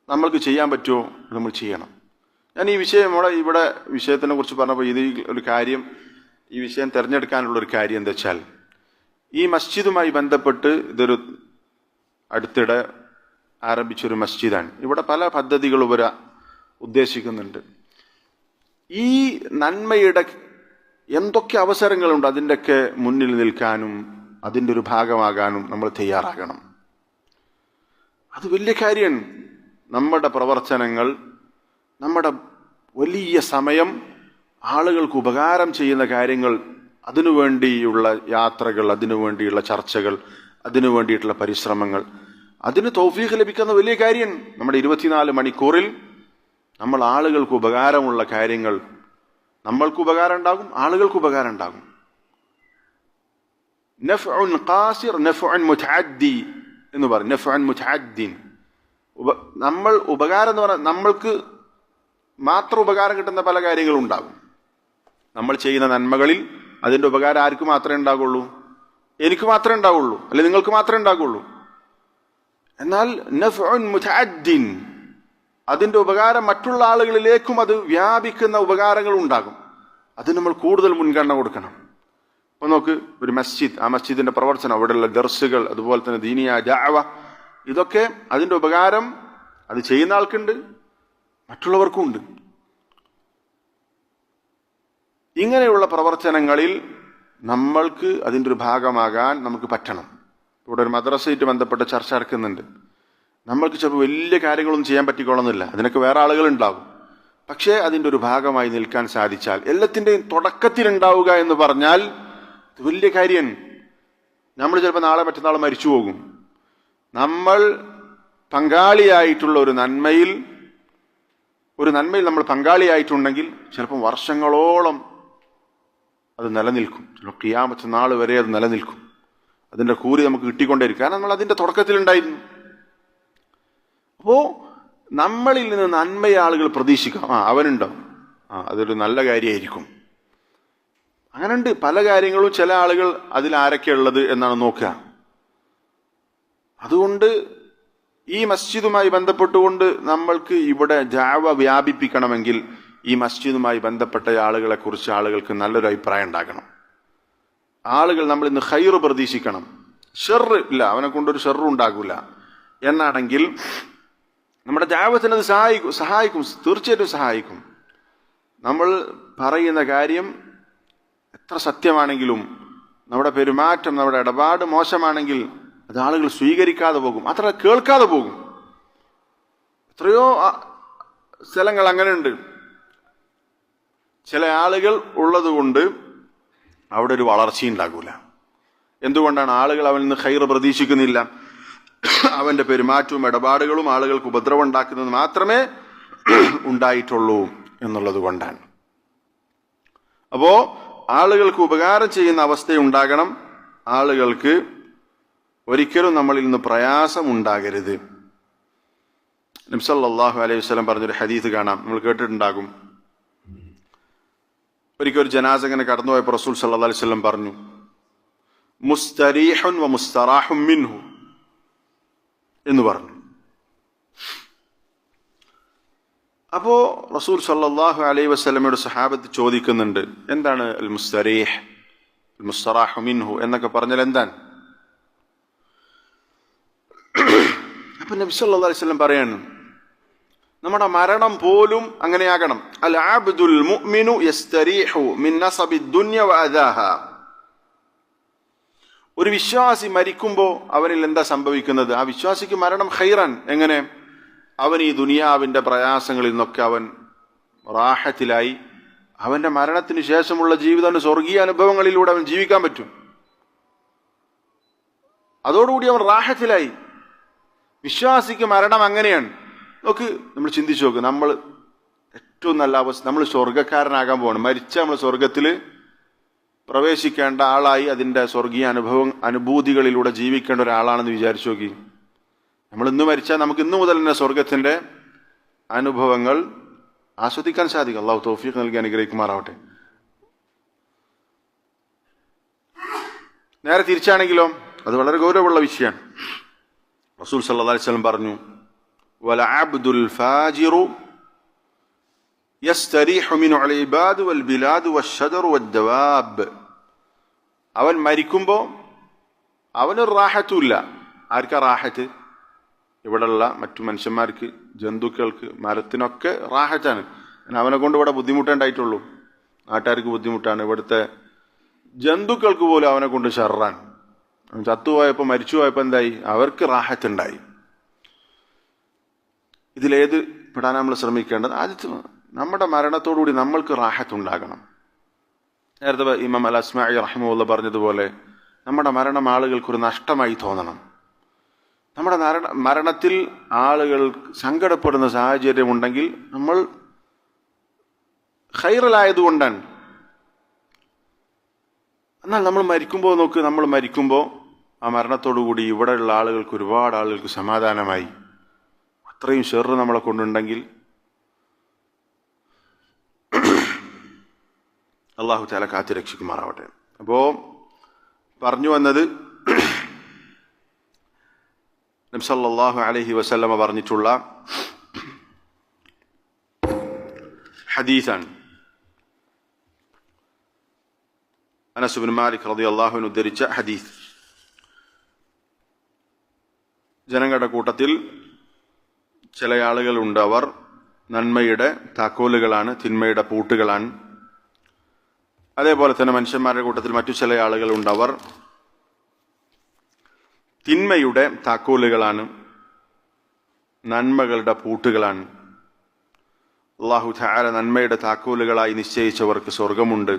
നമ്മൾക്ക് ചെയ്യാൻ പറ്റുമോ നമ്മൾ ചെയ്യണം. ഞാൻ ഈ വിഷയം ഇവിടെ വിഷയത്തിനെ കുറിച്ച് പറഞ്ഞപ്പോൾ ഇത് ഒരു കാര്യം, ഈ വിഷയം തിരഞ്ഞെടുക്കാനുള്ള ഒരു കാര്യം എന്താ വെച്ചാൽ, ഈ മസ്ജിദുമായി ബന്ധപ്പെട്ട് ഇതൊരു അടുത്തിടെ ആരംഭിച്ചൊരു മസ്ജിദാണ്. ഇവിടെ പല പദ്ധതികളും ഉദ്ദേശിക്കുന്നുണ്ട്. ഈ നന്മയുടെ എന്തൊക്കെ അവസരങ്ങളുണ്ട് അതിൻ്റെയൊക്കെ മുന്നിൽ നിൽക്കാനും അതിൻ്റെ ഒരു ഭാഗമാകാനും നമ്മൾ തയ്യാറാകണം. അത് വലിയ കാര്യമാണ്. നമ്മുടെ പ്രവർത്തനങ്ങൾ, നമ്മുടെ വലിയ സമയം ആളുകൾക്ക് ഉപകാരം ചെയ്യുന്ന കാര്യങ്ങൾ, അതിനുവേണ്ടിയുള്ള യാത്രകൾ, അതിനുവേണ്ടിയുള്ള ചർച്ചകൾ, അതിനു വേണ്ടിയിട്ടുള്ള പരിശ്രമങ്ങൾ, അതിന് തൗഫീഖ് ലഭിക്കുന്ന വലിയ കാര്യം. നമ്മുടെ 24 മണിക്കൂറിൽ നമ്മൾ ആളുകൾക്ക് ഉപകാരമുള്ള കാര്യങ്ങൾ, നമ്മൾക്ക് ഉപകാരം ഉണ്ടാകും, ആളുകൾക്ക് ഉപകാരം ഉണ്ടാകും. നഫ്ഉൻ ഖാസിർ നഫ്ഉൻ മുതഅദ്ദി എന്ന് പറയും. നഫ്ഉൻ മുതഅദ്ദിൻ, നമ്മൾ ഉപകാരം എന്ന് പറഞ്ഞാൽ നമ്മൾക്ക് മാത്രം ഉപകാരം കിട്ടുന്ന പല കാര്യങ്ങളും ഉണ്ടാകും. നമ്മൾ ചെയ്യുന്ന നന്മകളിൽ അതിൻ്റെ ഉപകാരം ആർക്ക് മാത്രമേ ഉണ്ടാകുള്ളൂ? എനിക്ക് മാത്രമേ ഉണ്ടാവുള്ളൂ, അല്ലെങ്കിൽ നിങ്ങൾക്ക് മാത്രമേ ഉണ്ടാകുള്ളൂ. എന്നാൽ നഫ്ഉൻ മുതഅദ്ദിൻ, അതിൻ്റെ ഉപകാരം മറ്റുള്ള ആളുകളിലേക്കും അത് വ്യാപിക്കുന്ന ഉപകാരങ്ങൾ ഉണ്ടാകും. അതിന് നമ്മൾ കൂടുതൽ മുൻഗണന കൊടുക്കണം. അപ്പൊ നോക്ക്, ഒരു മസ്ജിദ്, ആ മസ്ജിദിന്റെ പ്രവർത്തനം, അവിടെയുള്ള ദർസുകൾ, അതുപോലെ തന്നെ ദീനിയായ ദഅവ, ഇതൊക്കെ അതിൻ്റെ ഉപകാരം അത് ചെയ്യുന്ന ആൾക്കുണ്ട്, മറ്റുള്ളവർക്കും ഉണ്ട്. ഇങ്ങനെയുള്ള പ്രവർത്തനങ്ങളിൽ നമ്മൾക്ക് അതിൻ്റെ ഒരു ഭാഗമാകാൻ നമുക്ക് പറ്റണം. ഇവിടെ ഒരു മദ്രസയായിട്ട് ബന്ധപ്പെട്ട ചർച്ച നടക്കുന്നുണ്ട്. നമ്മൾക്ക് ചിലപ്പോൾ വലിയ കാര്യങ്ങളൊന്നും ചെയ്യാൻ പറ്റിക്കൊള്ളുന്നില്ല, അതിനൊക്കെ വേറെ ആളുകളുണ്ടാകും. പക്ഷേ അതിൻ്റെ ഒരു ഭാഗമായി നിൽക്കാൻ സാധിച്ചാൽ, എല്ലാത്തിൻ്റെയും തുടക്കത്തിലുണ്ടാവുക എന്ന് പറഞ്ഞാൽ ഇത് വലിയ കാര്യം. നമ്മൾ ചിലപ്പോൾ നാളെ മറ്റന്നാൾ മരിച്ചു പോകും. നമ്മൾ പങ്കാളിയായിട്ടുള്ള ഒരു നന്മയിൽ നമ്മൾ പങ്കാളിയായിട്ടുണ്ടെങ്കിൽ ചിലപ്പം വർഷങ്ങളോളം അത് നിലനിൽക്കും. ചിലപ്പോൾ ഖിയാമത്ത് നാൾ വരെ അത് നിലനിൽക്കും. അതിൻ്റെ കൂലി നമുക്ക് കിട്ടിക്കൊണ്ടേയിരിക്കും. കാരണം നമ്മൾ അതിൻ്റെ തുടക്കത്തിലുണ്ടായിരുന്നു. അപ്പോൾ നമ്മളിൽ നിന്ന് നന്മയെ ആളുകൾ പ്രതീക്ഷിക്കാം. അവനുണ്ടോ, അതൊരു നല്ല കാര്യമായിരിക്കും. അങ്ങനെയുണ്ട് പല കാര്യങ്ങളും. ചില ആളുകൾ അതിൽ ആരൊക്കെയുള്ളത് എന്നാണ് നോക്കുക. അതുകൊണ്ട് ഈ മസ്ജിദുമായി ബന്ധപ്പെട്ടുകൊണ്ട് നമ്മൾക്ക് ഇവിടെ ദഅവ വ്യാപിപ്പിക്കണമെങ്കിൽ ഈ മസ്ജിദുമായി ബന്ധപ്പെട്ട ആളുകളെ കുറിച്ച് ആളുകൾക്ക് നല്ലൊരു അഭിപ്രായം ഉണ്ടാകണം. ആളുകൾ നമ്മൾ ഇന്ന് ഖൈറ് പ്രതീക്ഷിക്കണം. ഷർറ് ഇല്ല, അവനെ കൊണ്ടൊരു ഷർറും ഉണ്ടാകൂല എന്നാണെങ്കിൽ നമ്മുടെ ദഅവത്തിന് അത് സഹായിക്കും, തീർച്ചയായിട്ടും സഹായിക്കും. നമ്മൾ പറയുന്ന കാര്യം എത്ര സത്യമാണെങ്കിലും നമ്മുടെ പെരുമാറ്റം, നമ്മുടെ ഇടപാട് മോശമാണെങ്കിൽ അത് ആളുകൾ സ്വീകരിക്കാതെ പോകും, അത്ര കേൾക്കാതെ പോകും. എത്രയോ സ്ഥലങ്ങൾ അങ്ങനെയുണ്ട്. ചില ആളുകൾ ഉള്ളത് കൊണ്ട് അവിടെ ഒരു വളർച്ചയുണ്ടാകൂല. എന്തുകൊണ്ടാണ്? ആളുകൾ അവനിൽ നിന്ന് ഖൈർ പ്രതീക്ഷിക്കുന്നില്ല. അവന്റെ പെരുമാറ്റവും ഇടപാടുകളും ആളുകൾക്ക് ഉപദ്രവം ഉണ്ടാക്കുന്നത് മാത്രമേ ഉണ്ടായിട്ടുള്ളൂ എന്നുള്ളത് കൊണ്ടാണ്. അപ്പോ ആളുകൾക്ക് ഉപകാരം ചെയ്യുന്ന അവസ്ഥയുണ്ടാകണം. ആളുകൾക്ക് ഒരിക്കലും നമ്മളിൽ നിന്ന് പ്രയാസം ഉണ്ടാകരുത്. നബി സല്ലല്ലാഹു അലൈഹി വസല്ലം പറഞ്ഞൊരു ഹദീസ് കാണാം, നമ്മൾ കേട്ടിട്ടുണ്ടാകും. ഒരിക്കൽ ഒരു ജനാസ ഇങ്ങനെ കടന്നുപോയപ്പോൾ റസൂൽ സല്ലല്ലാഹു അലൈഹി വസല്ലം പറഞ്ഞു, മുസ്തരീഹുൻ വ മുസ്തറാഹും മിൻഹു എന്ന് പറഞ്ഞു. അപ്പോ റസൂൽ സല്ലല്ലാഹു അലൈഹി വസല്ലമയുടെ സഹാബത്ത് ചോദിക്കുന്നുണ്ട്, എന്താണ് അൽ മുസ്തരീഹ് അൽ മുസ്തറാഹു മിൻഹു എന്നൊക്കെ പറഞ്ഞാൽ എന്താണ്? അപ്പൊ നബി സല്ലല്ലാഹു അലൈഹി വസല്ലം പറയാണ്, നമ്മുടെ മരണം പോലും അങ്ങനെയാകണം. അൽ അബ്ദുൽ മുഅ്മിനു യസ്തരീഹു മിൻ നസബി ദുനിയ വ അദാഹ. ഒരു വിശ്വാസി മരിക്കുമ്പോൾ അവനിൽ എന്താ സംഭവിക്കുന്നത്? ആ വിശ്വാസിക്ക് മരണം ഖൈറൻ. എങ്ങനെ? അവൻ ഈ ദുനിയാവിന്റെ പ്രയാസങ്ങളിൽ നിന്നൊക്കെ അവൻ റാഹത്തിലായി. അവന്റെ മരണത്തിന് ശേഷമുള്ള ജീവിതം സ്വർഗീയ അനുഭവങ്ങളിലൂടെ അവൻ ജീവിക്കാൻ പറ്റും. അതോടുകൂടി അവൻ റാഹത്തിലായി. വിശ്വാസിക്ക് മരണം അങ്ങനെയാണ്. നോക്ക്, നമ്മൾ ചിന്തിച്ചു നോക്ക്, നമ്മൾ ഏറ്റവും നല്ല അവസ്ഥ, നമ്മൾ സ്വർഗക്കാരനാകാൻ പോവാണ്. മരിച്ച നമ്മൾ സ്വർഗത്തിൽ പ്രവേശിക്കേണ്ട ആളായി അതിൻ്റെ സ്വർഗീയ അനുഭൂതികളിലൂടെ ജീവിക്കേണ്ട ഒരാളാണെന്ന് വിചാരിച്ചു നോക്കി. നമ്മൾ ഇന്ന് മരിച്ചാൽ നമുക്ക് ഇന്നു മുതൽ തന്നെ സ്വർഗത്തിന്റെ അനുഭവങ്ങൾ ആസ്വദിക്കാൻ സാധിക്കും. അള്ളാഹു തൗഫീഖ് നൽകി അനുഗ്രഹിക്കുമാറാവട്ടെ. നേരെ തിരിച്ചാണെങ്കിലോ അത് വളരെ ഗൗരവമുള്ള വിഷയമാണ്. റസൂൽ സല്ലല്ലാഹു അലൈഹി വസല്ലം പറഞ്ഞു, വല അബ്ദുൽ ഫാജിറു യസ്തരീഹു മിനൽ ഇബാദ് വൽ ബിലാദ് വശജറു വദ്ദവാബ്. അവൻ മരിക്കുമ്പോൾ അവനൊരു റാഹത്തുമില്ല. ആർക്കാ റാഹത്ത്? ഇവിടെയുള്ള മറ്റു മനുഷ്യന്മാർക്ക്, ജന്തുക്കൾക്ക്, മരത്തിനൊക്കെ റാഹത്താണ്. അവനെ കൊണ്ട് ഇവിടെ ബുദ്ധിമുട്ടുണ്ടായിട്ടുള്ളൂ. നാട്ടുകാർക്ക് ബുദ്ധിമുട്ടാണ്. ഇവിടുത്തെ ജന്തുക്കൾക്ക് പോലും അവനെ കൊണ്ട് ഷർറാണ്. ചത്തുപോയപ്പോൾ മരിച്ചു പോയപ്പോൾ എന്തായി? അവർക്ക് റാഹത്തുണ്ടായി. ഇതിലേത് പെടാൻ നമ്മൾ ശ്രമിക്കേണ്ടത്? ആദ്യത്തെ നമ്മുടെ മരണത്തോടുകൂടി നമ്മൾക്ക് റാഹത്തുണ്ടാകണം. നേരത്തെ ഇമാം അൽ അസ്മാഇ റഹിമഹുല്ലാഹ് പറഞ്ഞതുപോലെ നമ്മുടെ മരണം ആളുകൾക്കൊരു നഷ്ടമായി തോന്നണം. നമ്മുടെ മരണത്തിൽ ആളുകൾ സങ്കടപ്പെടുന്ന സാഹചര്യം ഉണ്ടെങ്കിൽ നമ്മൾ ഖൈറിലായതുകൊണ്ടാണ്. എന്നാൽ നമ്മൾ മരിക്കുമ്പോൾ നോക്ക്, നമ്മൾ മരിക്കുമ്പോൾ ആ മരണത്തോടുകൂടി ഇവിടെയുള്ള ആളുകൾക്ക്, ഒരുപാട് ആളുകൾക്ക് സമാധാനമായി. അത്രയും ഷെർ നമ്മളെ കൊണ്ടുണ്ടെങ്കിൽ അള്ളാഹു തആല കാത്തു രക്ഷിക്കുമാറാവട്ടെ. അപ്പോ പറഞ്ഞു വന്നത്, നബി സല്ലല്ലാഹു അലൈഹി വസല്ലമ പറഞ്ഞിട്ടുള്ള ഹദീസാണ്. അനസ് ഇബ്നു മാലിക് റളിയല്ലാഹു അൻഹു ഉദ്ധരിച്ച ഹദീസ്. ജനങ്ങളുടെ കൂട്ടത്തിൽ ചില ആളുകളുണ്ട്, അവർ നന്മയുടെ താക്കോലുകളാണ്, തിന്മയുടെ പൂട്ടുകളാണ്. അതേപോലെ തന്നെ മനുഷ്യന്മാരുടെ കൂട്ടത്തിൽ മറ്റു ചില ആളുകളുണ്ട്, അവർ തിന്മയുടെ താക്കോലുകളാണ്, നന്മകളുടെ പൂട്ടുകളാണ്. അല്ലാഹു തആല നന്മയുടെ താക്കോലുകളായി നിശ്ചയിച്ചവർക്ക് സ്വർഗമുണ്ട്,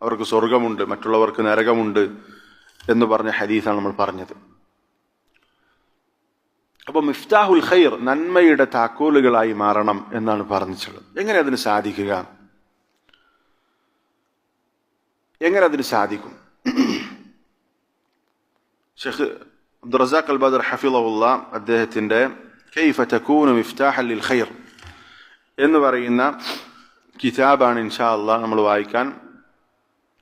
അവർക്ക് സ്വർഗമുണ്ട്, മറ്റുള്ളവർക്ക് നരകമുണ്ട് എന്ന് പറഞ്ഞ ഹദീസാണ് നമ്മൾ പറഞ്ഞത്. അപ്പോൾ മിഫ്താഹുൽ ഖൈർ, നന്മയുടെ താക്കോലുകളായി മാറണം എന്നാണ് പറഞ്ഞിട്ടുള്ളത്. എങ്ങനെ അതിന് സാധിക്കുക? എങ്ങനെ അതിന് സാധിക്കും? ഷെയ്ഖ് അബ്ദുർ റസാഖ് അൽ ബദർ ഹഫിളഹുല്ലാഹ് അദ്ദേഹത്തിന്റെ കൈഫ തകൂനു മിഫ്താഹൻ ലിൽ ഖൈർ എന്ന് പറയുന്ന കിതാബാണ് ഇൻഷാ അല്ലാഹ് നമ്മൾ വായിക്കാൻ,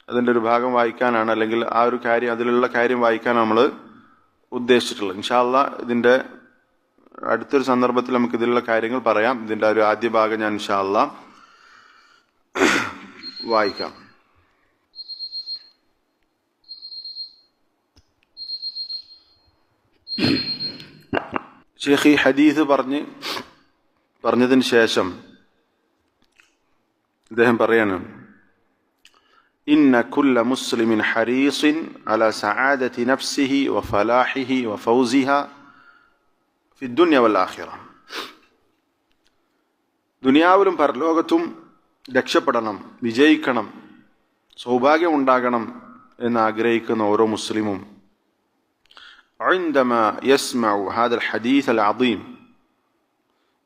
അതിൻ്റെ ഒരു ഭാഗം വായിക്കാനാണ്, അല്ലെങ്കിൽ ആ ഒരു കാര്യം, അതിലുള്ള കാര്യം വായിക്കാനാണ് നമ്മൾ ഉദ്ദേശിച്ചിട്ടുള്ളത്. ഇൻഷാ അല്ലാഹ് ഇതിൻ്റെ അടുത്തൊരു സന്ദർഭത്തിൽ നമുക്ക് ഇതിലുള്ള കാര്യങ്ങൾ പറയാം. ഇതിൻ്റെ ഒരു ആദ്യ ഭാഗം ഞാൻ ഇൻഷാ അല്ലാഹ് വായിക്കാം. ഷെയ്ഖ് ഈ ഹദീസ് പറഞ്ഞതിന് ശേഷം അദ്ദേഹം പറയാണ്, ഇന്ന കുല്ല മുസ്ലിമിൻ ഹരീസിൻ അല സആദതി നഫ്സിഹി വ ഫലാഹിഹി വ ഫൗസിഹ ഫി ദുനിയ വൽ ആഖിറ. ദുനിയാവിലും പരലോകത്തും രക്ഷപ്പെടണം, വിജയിക്കണം, സൗഭാഗ്യമുണ്ടാകണം എന്നാഗ്രഹിക്കുന്ന ഓരോ മുസ്ലിമും عندما يسمع هذا الحديث العظيم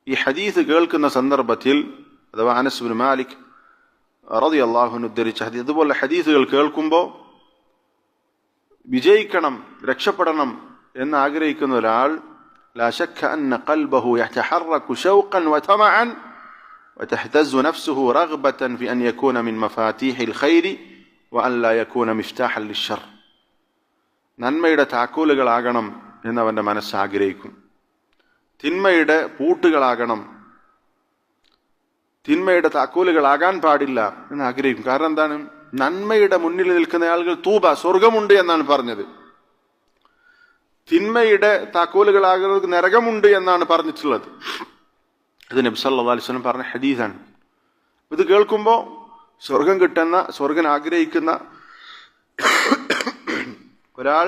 ഈ ഹദീസ് കേൾക്കുന്ന സന്ദർഭത്തിൽ, അഥവാ അനസ് ഇബ്നു മാലിക് റളിയല്ലാഹു അൻഹു ഉദ്ധരിച്ച ഹദീസ്, അതുപോലെ ഹദീസുകൾ കേൾക്കുമ്പോൾ വിജയിക്കണം, രക്ഷപ്പെടണം എന്നാഗ്രഹിക്കുന്ന ഒരാൾ لا شك أن قلبه يتحرك شوقا وطمعا وتهتز نفسه رغبة في أن يكون من مفاتيح الخير وأن لا يكون مفتاحا للشر. നന്മയുടെ താക്കോലുകളാകണം എന്നവൻ്റെ മനസ്സ് ആഗ്രഹിക്കും. തിന്മയുടെ പൂട്ടുകളാകണം, തിന്മയുടെ താക്കോലുകളാകാൻ പാടില്ല എന്ന് ആഗ്രഹിക്കും. കാരണം എന്താണ്? നന്മയുടെ മുന്നിൽ നിൽക്കുന്ന ആളുകൾ തൂബ, സ്വർഗമുണ്ട് എന്നാണ് പറഞ്ഞത്. തിന്മയുടെ താക്കോലുകളാകുന്നവർക്ക് നരകമുണ്ട് എന്നാണ് പറഞ്ഞിട്ടുള്ളത്. ഇത് നബി സല്ലല്ലാഹു അലൈഹി വസല്ലം പറഞ്ഞ ഹദീസാണ്. ഇത് കേൾക്കുമ്പോൾ സ്വർഗം കിട്ടുന്ന, സ്വർഗം ആഗ്രഹിക്കുന്ന ഒരാൾ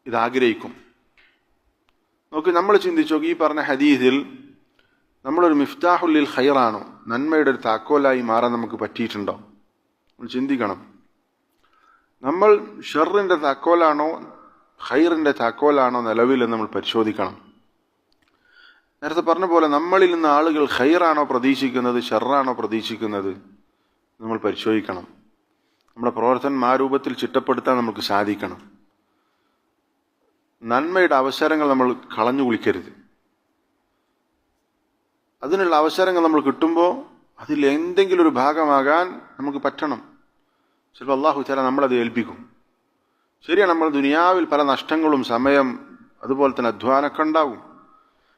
ഇതാഗ്രഹിക്കും. നോക്ക്, നമ്മൾ ചിന്തിച്ചു നോക്കി, ഈ പറഞ്ഞ ഹദീസിൽ നമ്മളൊരു മിഫ്താഹുൽ ലിൽ ഖൈറാണോ, നന്മയുടെ ഒരു താക്കോലായി മാറാൻ നമുക്ക് പറ്റിയിട്ടുണ്ടോ? നമ്മൾ ചിന്തിക്കണം. നമ്മൾ ഷർറിൻ്റെ താക്കോലാണോ ഖൈറിൻ്റെ താക്കോലാണോ നിലവിൽ നമ്മൾ പരിശോധിക്കണം. നേരത്തെ പറഞ്ഞ പോലെ നമ്മളിൽ നിന്ന് ആളുകൾ ഖൈറാണോ പ്രതീക്ഷിക്കുന്നത്, ഷർറാണോ പ്രതീക്ഷിക്കുന്നത് നമ്മൾ പരിശോധിക്കണം. നമ്മുടെ പ്രവർത്തനം ആ രൂപത്തിൽ ചിട്ടപ്പെടുത്താൻ നമുക്ക് സാധിക്കണം. നന്മയുടെ അവസരങ്ങൾ നമ്മൾ കളഞ്ഞു കുളിക്കരുത്. അതിനുള്ള അവസരങ്ങൾ നമ്മൾ കിട്ടുമ്പോൾ അതിൽ എന്തെങ്കിലും ഒരു ഭാഗമാകാൻ നമുക്ക് പറ്റണം. ചിലപ്പോൾ അള്ളാഹു തആല നമ്മളത് ഏൽപ്പിക്കും. ശരിയാണ്, നമ്മൾ ദുനിയാവിൽ പല നഷ്ടങ്ങളും, സമയം, അതുപോലെ തന്നെ അധ്വാനമൊക്കെ ഉണ്ടാവും.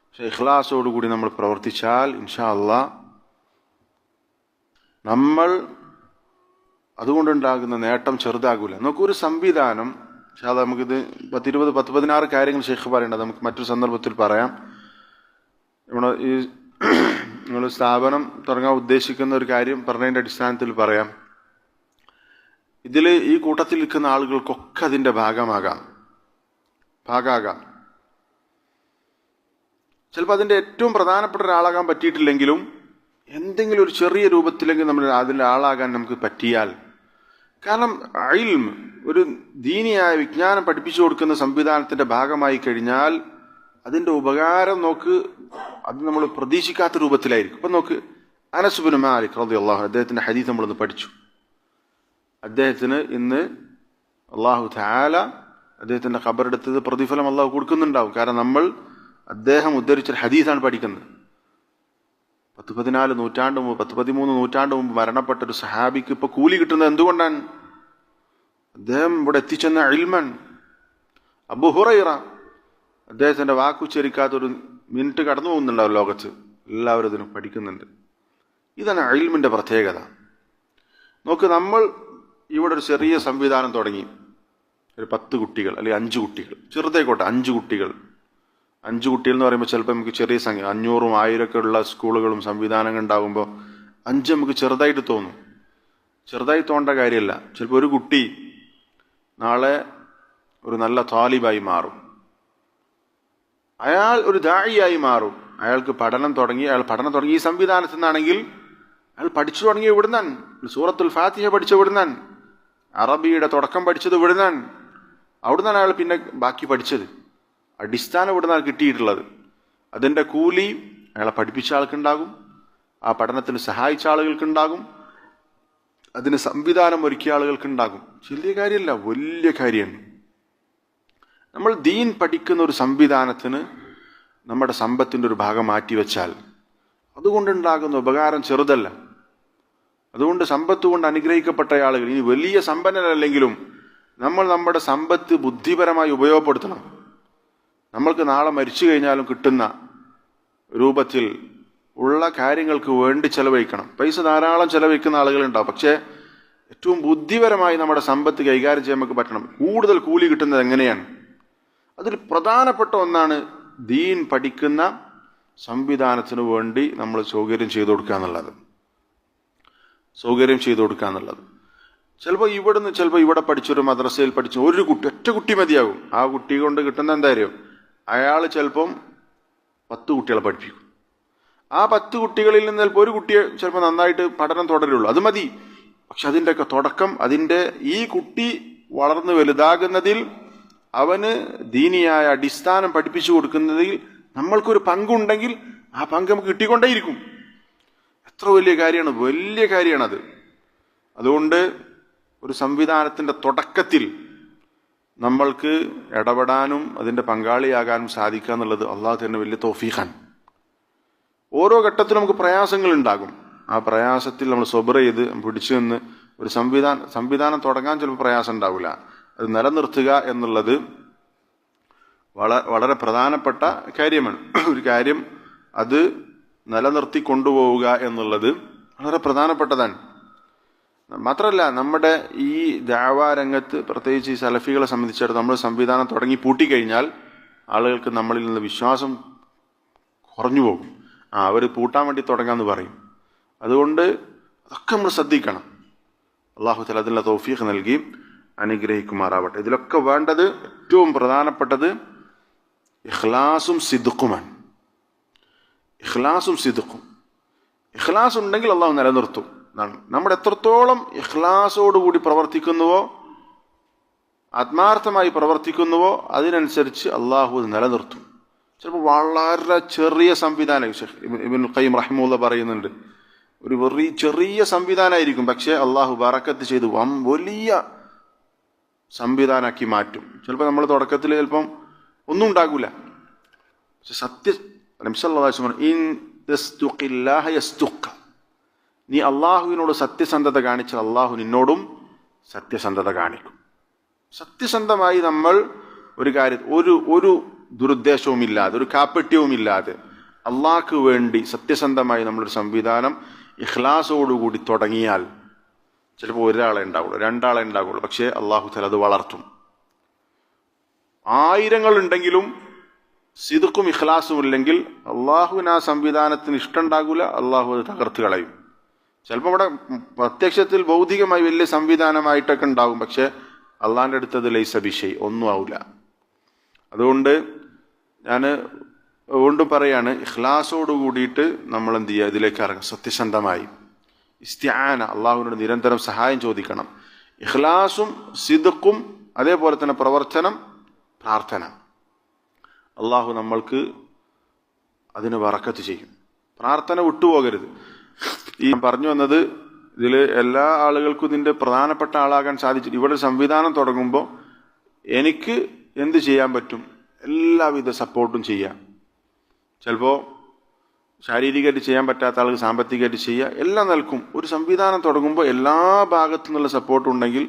പക്ഷെ ഇഖ്ലാസോടുകൂടി നമ്മൾ പ്രവർത്തിച്ചാൽ ഇൻഷാ അള്ളാഹ് നമ്മൾ അതുകൊണ്ടുണ്ടാകുന്ന നേട്ടം ചെറുതാകൂല. നമുക്കൊരു സംവിധാനം, പക്ഷേ അത് നമുക്കിത് 10-16 കാര്യങ്ങൾ ഷെയ്ഖ് പറയേണ്ടത് നമുക്ക് മറ്റൊരു സന്ദർഭത്തിൽ പറയാം. നിങ്ങൾ സ്ഥാപനം തുടങ്ങാൻ ഉദ്ദേശിക്കുന്ന ഒരു കാര്യം പറഞ്ഞതിൻ്റെ അടിസ്ഥാനത്തിൽ പറയാം. ഇതിൽ ഈ കൂട്ടത്തിൽ നിൽക്കുന്ന ആളുകൾക്കൊക്കെ അതിൻ്റെ ഭാഗമാകാം. ചിലപ്പോൾ അതിൻ്റെ ഏറ്റവും പ്രധാനപ്പെട്ട ഒരാളാകാൻ പറ്റിയിട്ടില്ലെങ്കിലും എന്തെങ്കിലും ഒരു ചെറിയ രൂപത്തിലെങ്കിൽ നമ്മൾ അതിൻ്റെ ആളാകാൻ നമുക്ക് പറ്റിയാൽ, കാരണം ഇൽമ്, ഒരു ദീനിയായ വിജ്ഞാനം പഠിപ്പിച്ചു കൊടുക്കുന്ന സംവിധാനത്തിൻ്റെ ഭാഗമായി കഴിഞ്ഞാൽ അതിൻ്റെ ഉപകാരം നോക്ക്, അത് നമ്മൾ പ്രതീക്ഷിക്കാത്ത രൂപത്തിലായിരിക്കും. ഇപ്പം നോക്ക്, അനസ് ഇബ്നു മാലിക് റളിയല്ലാഹു അൻഹു, അദ്ദേഹത്തിൻ്റെ ഹദീസ് നമ്മളൊന്ന് പഠിച്ചു. അദ്ദേഹത്തിന് ഇന്ന് അല്ലാഹു തആല അദ്ദേഹത്തിൻ്റെ ഖബറെടുത്തത് പ്രതിഫലം അല്ലാഹു കൊടുക്കുന്നുണ്ടാവും. കാരണം നമ്മൾ അദ്ദേഹം ഉദ്ധരിച്ച ഹദീസാണ് പഠിക്കുന്നത്. 10-14 നൂറ്റാണ്ട് മുമ്പ്, 10-13 നൂറ്റാണ്ട് മുമ്പ് മരണപ്പെട്ട ഒരു സഹാബിക്ക് ഇപ്പോൾ കൂലി കിട്ടുന്നത് എന്തുകൊണ്ടാണ്? അദ്ദേഹം ഇവിടെ എത്തിച്ചെന്ന ഇൽമൻ. അബൂ ഹുറൈറ അദ്ദേഹത്തിൻ്റെ വാക്കുച്ചരിക്കാത്തൊരു മിനിറ്റ് കടന്നു പോകുന്നുണ്ടാവും ലോകത്ത്. എല്ലാവരും ഇതിന് പഠിക്കുന്നുണ്ട്. ഇതാണ് ഇൽമിൻ്റെ പ്രത്യേകത. നോക്ക്, നമ്മൾ ഇവിടെ ഒരു ചെറിയ സംവിധാനം തുടങ്ങി. ഒരു 10 കുട്ടികൾ അല്ലെങ്കിൽ 5 കുട്ടികൾ, ചെറുതേക്കോട്ടെ 5 കുട്ടികൾ. 5 കുട്ടികൾ എന്ന് പറയുമ്പോൾ ചിലപ്പോൾ നമുക്ക് ചെറിയ സംഖ്യ, 500ഉം 1000ഒക്കെ ഉള്ള സ്കൂളുകളും സംവിധാനങ്ങൾ ഉണ്ടാകുമ്പോൾ 5 നമുക്ക് ചെറുതായിട്ട് തോന്നും. ചെറുതായി തോന്നേണ്ട കാര്യമല്ല. ചിലപ്പോൾ ഒരു കുട്ടി നാളെ ഒരു നല്ല താലിബായി മാറും, അയാൾ ഒരു ദാഇയായി മാറും. അയാൾക്ക് പഠനം തുടങ്ങി ഈ സംവിധാനത്തിൽ നിന്നാണെങ്കിൽ അയാൾ പഠിച്ചു തുടങ്ങി ഇവിടുന്നാൻ. സൂറത്തുൽ ഫാത്തിഹ പഠിച്ച ഇവിടുന്നാൻ, അറബിയുടെ തുടക്കം പഠിച്ചത് ഇവിടുന്നാൻ, അവിടുന്നാണ് അയാൾ പിന്നെ ബാക്കി പഠിച്ചത്. അടിസ്ഥാനം ഇവിടുന്നാണ് കിട്ടിയിട്ടുള്ളത്. അതിൻ്റെ കൂലി അയാളെ പഠിപ്പിച്ച ആൾക്കുണ്ടാകും, ആ പഠനത്തിന് സഹായിച്ച ആളുകൾക്കുണ്ടാകും, അതിന് സംവിധാനം ഒരുക്കിയ ആളുകൾക്കുണ്ടാകും. ചെറിയ കാര്യമല്ല, വലിയ കാര്യമാണ്. നമ്മൾ ദീൻ പഠിക്കുന്ന ഒരു സംവിധാനത്തിന് നമ്മുടെ സമ്പത്തിൻ്റെ ഒരു ഭാഗം മാറ്റിവെച്ചാൽ അതുകൊണ്ടുണ്ടാകുന്ന ഉപകാരം ചെറുതല്ല. അതുകൊണ്ട് സമ്പത്ത് കൊണ്ട് അനുഗ്രഹിക്കപ്പെട്ട ആളുകൾ, ഇനി വലിയ സമ്പന്നരല്ലെങ്കിലും നമ്മൾ നമ്മുടെ സമ്പത്ത് ബുദ്ധിപരമായി ഉപയോഗപ്പെടുത്തണം. നമ്മൾക്ക് നാളെ മരിച്ചു കഴിഞ്ഞാലും കിട്ടുന്ന രൂപത്തിൽ ഉള്ള കാര്യങ്ങൾക്ക് വേണ്ടി ചെലവഴിക്കണം. പൈസ ധാരാളം ചെലവഴിക്കുന്ന ആളുകളുണ്ടാവും. പക്ഷേ ഏറ്റവും ബുദ്ധിപരമായി നമ്മുടെ സമ്പത്ത് കൈകാര്യം ചെയ്യാൻ നമുക്ക് പറ്റണം. കൂടുതൽ കൂലി കിട്ടുന്നത് എങ്ങനെയാണ്? അതിൽ പ്രധാനപ്പെട്ട ഒന്നാണ് ദീൻ പഠിക്കുന്ന സംവിധാനത്തിന് വേണ്ടി നമ്മൾ സൗകര്യം ചെയ്തു കൊടുക്കുക എന്നുള്ളത്. ചിലപ്പോൾ ഇവിടെ പഠിച്ചൊരു മദ്രസയിൽ പഠിച്ച ഒറ്റ കുട്ടി മതിയാകും. ആ കുട്ടി കൊണ്ട് കിട്ടുന്ന എന്തായാലും അയാൾ ചിലപ്പം 10 കുട്ടികളെ പഠിപ്പിക്കും. ആ 10 കുട്ടികളിൽ നിന്ന് ചിലപ്പോൾ ഒരു കുട്ടിയെ ചിലപ്പോൾ നന്നായിട്ട് പഠനം തുടരുള്ളൂ, അത് മതി. പക്ഷെ അതിൻ്റെയൊക്കെ തുടക്കം ഈ കുട്ടി വളർന്നു വലുതാകുന്നതിൽ അവന് ദീനിയായ അടിസ്ഥാനം പഠിപ്പിച്ചു കൊടുക്കുന്നതിൽ നമ്മൾക്കൊരു പങ്കുണ്ടെങ്കിൽ ആ പങ്ക് നമുക്ക് കിട്ടിക്കൊണ്ടേയിരിക്കും. എത്ര വലിയ കാര്യമാണത്. അതുകൊണ്ട് ഒരു സംവിധാനത്തിൻ്റെ തുടക്കത്തിൽ നമ്മൾക്ക് ഇടപെടാനും അതിൻ്റെ പങ്കാളിയാകാനും സാധിക്കുക എന്നുള്ളത് അള്ളാഹു തന്നെ വലിയ തൗഫീഖാണ്. ഓരോ ഘട്ടത്തിലും നമുക്ക് പ്രയാസങ്ങൾ ഉണ്ടാകും. ആ പ്രയാസത്തിൽ നമ്മൾ സബ്ർ ചെയ്ത് പിടിച്ചു നിന്ന് ഒരു സംവിധാനം തുടങ്ങാൻ ചിലപ്പോൾ പ്രയാസം ഉണ്ടാവില്ല. അത് നിലനിർത്തുക എന്നുള്ളത് വളരെ പ്രധാനപ്പെട്ട കാര്യമാണ്. ഒരു കാര്യം അത് നിലനിർത്തി കൊണ്ടുപോവുക എന്നുള്ളത് വളരെ പ്രധാനപ്പെട്ടതാണ്. മാത്രമല്ല, നമ്മുടെ ഈ ദഅവാ രംഗത്ത് പ്രത്യേകിച്ച് ഈ സലഫികളെ സംബന്ധിച്ചിടത്തോളം നമ്മൾ സംവിധാനം തുടങ്ങി പൂട്ടിക്കഴിഞ്ഞാൽ ആളുകൾക്ക് നമ്മളിൽ നിന്ന് വിശ്വാസം കുറഞ്ഞു പോകും. അവർ പൂട്ടാൻ വേണ്ടി തുടങ്ങാമെന്ന് പറയും. അതുകൊണ്ട് അതൊക്കെ നമ്മൾ ശ്രദ്ധിക്കണം. അല്ലാഹു തആല അതിനുള്ള തൗഫീഖ് നൽകി അനുഗ്രഹിക്കുമാറാവട്ടെ. ഇതിലൊക്കെ വേണ്ടത് ഏറ്റവും പ്രധാനപ്പെട്ടത് ഇഖ്ലാസും സിദ്ഖുമാണ്. ഇഖ്ലാസ് ഉണ്ടെങ്കിൽ അള്ളാഹു നിലനിർത്തും. നമ്മൾ എത്രത്തോളം ഇഖ്ലാസോടുകൂടി പ്രവർത്തിക്കുന്നുവോ, ആത്മാർത്ഥമായി പ്രവർത്തിക്കുന്നുവോ, അതിനനുസരിച്ച് അള്ളാഹു അത് നിലനിർത്തും. ചിലപ്പോൾ വളരെ ചെറിയ സംവിധാനം, ഇബ്നുൽ ഖയ്യിം റഹിമഹുല്ലാഹ് പറയുന്നുണ്ട്, ഒരു ചെറിയ സംവിധാനമായിരിക്കും, പക്ഷേ അള്ളാഹു ബറക്കത്ത് ചെയ്ത് വലിയ സംവിധാനമാക്കി മാറ്റും. ചിലപ്പോൾ നമ്മൾ തുടക്കത്തിൽ ചിലപ്പം ഒന്നും ഉണ്ടാകൂല. പക്ഷെ നബി സല്ലല്ലാഹു അലൈഹി വസല്ലം ഇൻ തസ്തുഖില്ലാഹ യസ്തുഖ, നീ അള്ളാഹുവിനോട് സത്യസന്ധത കാണിച്ചാൽ അള്ളാഹു നിന്നോടും സത്യസന്ധത കാണിക്കും. സത്യസന്ധമായി നമ്മൾ ഒരു കാര്യം ഒരു ദുരുദ്ദേശവുമില്ലാതെ, ഒരു കാപ്പട്യവുമില്ലാതെ അള്ളാഹ്ക്ക് വേണ്ടി സത്യസന്ധമായി നമ്മളൊരു സംവിധാനം ഇഖ്ലാസോടുകൂടി തുടങ്ങിയാൽ ചിലപ്പോൾ ഒരാളെ ഉണ്ടാവുള്ളൂ, 2 ആളെ ഉണ്ടാവുള്ളൂ, പക്ഷേ അള്ളാഹു തആല അത് വളർത്തും. 1000 ഉണ്ടെങ്കിലും സിദ്ഖും ഇഖ്ലാസും ഇല്ലെങ്കിൽ അള്ളാഹുവിന് ആ സംവിധാനത്തിന് ഇഷ്ടമുണ്ടാകില്ല, അള്ളാഹു അത് തകർത്ത് കളയും. ചിലപ്പോൾ ഇവിടെ പ്രത്യക്ഷത്തിൽ ഭൗതികമായി വലിയ സംവിധാനമായിട്ടൊക്കെ ഉണ്ടാകും, പക്ഷെ അള്ളാഹിൻ്റെ അടുത്തത് ലൈസ ബിശൈ, ഒന്നും ആവില്ല. അതുകൊണ്ട് ഞാൻ വീണ്ടും പറയാണ്, ഇഖ്ലാസോട് കൂടിയിട്ട് നമ്മൾ എന്ത് ചെയ്യുക, ഇതിലേക്ക് ഇറങ്ങും. സത്യസന്ധമായി ഇസ്തിആന, അള്ളാഹുവിനോട് നിരന്തരം സഹായം ചോദിക്കണം. ഇഖ്ലാസും സിദ്ഖും അതേപോലെ തന്നെ പ്രവർത്തനം, പ്രാർത്ഥന, അള്ളാഹു നമ്മൾക്ക് അതിന് ബറക്കത്ത് ചെയ്യും. പ്രാർത്ഥന വിട്ടുപോകരുത്. ഈ പറഞ്ഞു വന്നത്, ഇതിൽ എല്ലാ ആളുകൾക്കും ഇതിൻ്റെ പ്രധാനപ്പെട്ട ആളാകാൻ സാധിച്ചിട്ട് ഇവിടെ സംവിധാനം തുടങ്ങുമ്പോൾ എനിക്ക് എന്ത് ചെയ്യാൻ പറ്റും, എല്ലാവിധ സപ്പോർട്ടും ചെയ്യാം. ചിലപ്പോൾ ശാരീരികമായിട്ട് ചെയ്യാൻ പറ്റാത്ത ആൾക്ക് സാമ്പത്തികമായിട്ട് ചെയ്യുക, എല്ലാം നൽകും. ഒരു സംവിധാനം തുടങ്ങുമ്പോൾ എല്ലാ ഭാഗത്തു നിന്നുള്ള സപ്പോർട്ടും ഉണ്ടെങ്കിൽ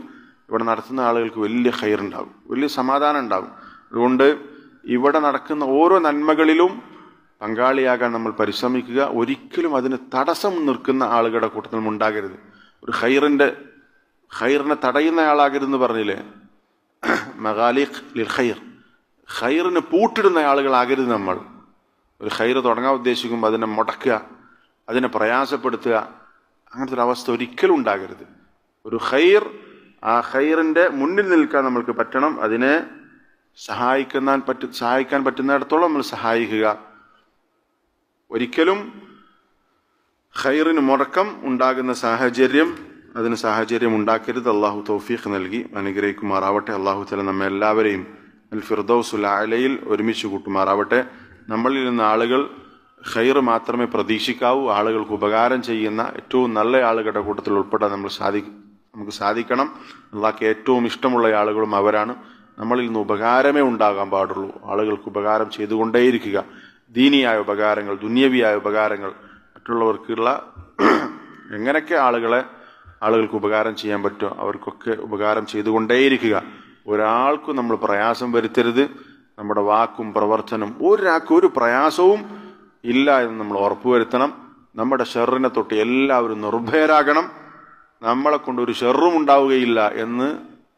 ഇവിടെ നടത്തുന്ന ആളുകൾക്ക് വലിയ ഖൈറുണ്ടാകും, വലിയ സമാധാനം ഉണ്ടാകും. അതുകൊണ്ട് ഇവിടെ നടക്കുന്ന ഓരോ നന്മകളിലും പങ്കാളിയാകാൻ നമ്മൾ പരിശ്രമിക്കുക. ഒരിക്കലും അതിന് തടസ്സം നിൽക്കുന്ന ആളുകളുടെ കൂട്ടത്തിൽ ഉണ്ടാകരുത്. ഒരു ഖൈറിനെ തടയുന്ന ആളാകരുതെന്ന് പറഞ്ഞില്ലേ, മഗാലിഖ് ലിൽ ഖൈർ, ഖൈറിന് പൂട്ടിടുന്ന ആളുകളാകരുത് നമ്മൾ. ഒരു ഖൈർ തുടങ്ങാൻ ഉദ്ദേശിക്കുമ്പോൾ അതിനെ മുടക്കുക, അതിനെ പ്രയാസപ്പെടുത്തുക, അങ്ങനത്തെ ഒരു അവസ്ഥ ഒരിക്കലും ഉണ്ടാകരുത്. ഒരു ഖൈർ, ആ ഖൈറിൻ്റെ മുന്നിൽ നിൽക്കാൻ നമ്മൾക്ക് പറ്റണം. അതിനെ സഹായിക്കാൻ പറ്റുന്നിടത്തോളം നമ്മൾ സഹായിക്കുക. ഒരിക്കലും ഖൈറിന് മുടക്കം ഉണ്ടാകുന്ന അതിന് സാഹചര്യം ഉണ്ടാക്കരുത്. അള്ളാഹു തൗഫീഖ് നൽകി അനുഗ്രഹിക്കുമാറാവട്ടെ. അള്ളാഹു തആല നമ്മെ എല്ലാവരെയും അൽ ഫിർദൗസുൽ അലയിൽ ഒരുമിച്ച് കൂട്ടുമാറാവട്ടെ. നമ്മളിൽ നിന്ന് ആളുകൾ ഖൈർ മാത്രമേ പ്രതീക്ഷിക്കാവൂ. ആളുകൾക്ക് ഉപകാരം ചെയ്യുന്ന ഏറ്റവും നല്ല ആളുകളുടെ കൂട്ടത്തിൽ ഉൾപ്പെടാൻ നമുക്ക് സാധിക്കണം. അള്ളാഹ്ക്ക് ഏറ്റവും ഇഷ്ടമുള്ള ആളുകളും അവരാണ്. നമ്മളിൽ നിന്ന് ഉപകാരമേ ഉണ്ടാകാൻ പാടുള്ളൂ. ആളുകൾക്ക് ഉപകാരം ചെയ്തുകൊണ്ടേയിരിക്കുക. ദീനിയായ ഉപകാരങ്ങൾ, ദുന്യവിയായ ഉപകാരങ്ങൾ, മറ്റുള്ളവർക്കുള്ള എങ്ങനെയൊക്കെ ആളുകൾക്ക് ഉപകാരം ചെയ്യാൻ പറ്റുമോ അവർക്കൊക്കെ ഉപകാരം ചെയ്തുകൊണ്ടേയിരിക്കുക. ഒരാൾക്കും നമ്മൾ പ്രയാസം വരുത്തരുത്. നമ്മുടെ വാക്കും പ്രവർത്തനം ഒരാൾക്കും ഒരു പ്രയാസവും ഇല്ല എന്ന് നമ്മൾ ഉറപ്പുവരുത്തണം. നമ്മുടെ ഷെറിനെ തൊട്ട് എല്ലാവരും നിർഭയരാകണം. നമ്മളെ കൊണ്ട് ഒരു ഷെറും ഉണ്ടാവുകയില്ല എന്ന്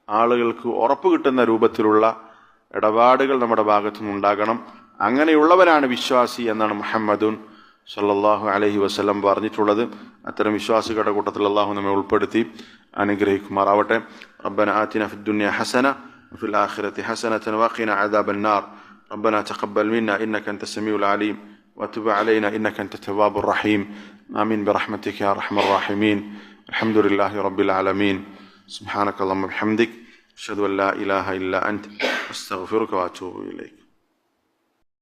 ആളുകൾക്ക് ഉറപ്പ് കിട്ടുന്ന രൂപത്തിലുള്ള ഇടപാടുകൾ നമ്മുടെ ഭാഗത്തു നിന്നുണ്ടാകണം. അങ്ങനെയുള്ളവരാണ് വിശ്വാസി എന്നാണ് മുഹമ്മദുൻ സല്ലല്ലാഹു അലൈഹി വസല്ലം പറഞ്ഞിട്ടുള്ളത്. അത്തരം വിശ്വാസികളുടെ കൂട്ടത്തിൽ അള്ളാഹു നമ്മെ ഉൾപ്പെടുത്തി അനുഗ്രഹിക്കുമാറാവട്ടെ. റബ്ബന ആതിന ഫിദ്ദുനിയ ഹസന വഫിൽ ആഖിറതി ഹസനതൻ വഖിന അദാബന്നാർ. റബ്ബന തഖബ്ബൽ മിന്നാ ഇന്നക അൻതസ് സമീഉൽ അലീം وتب علينا إنك أنت التواب الرحيم. آمين برحمتك يا أرحم الراحمين. الحمد لله رب العالمين. سبحانك اللهم وبحمدك أشهد أن لا إله إلا أنت أستغفرك وأتوب إليك.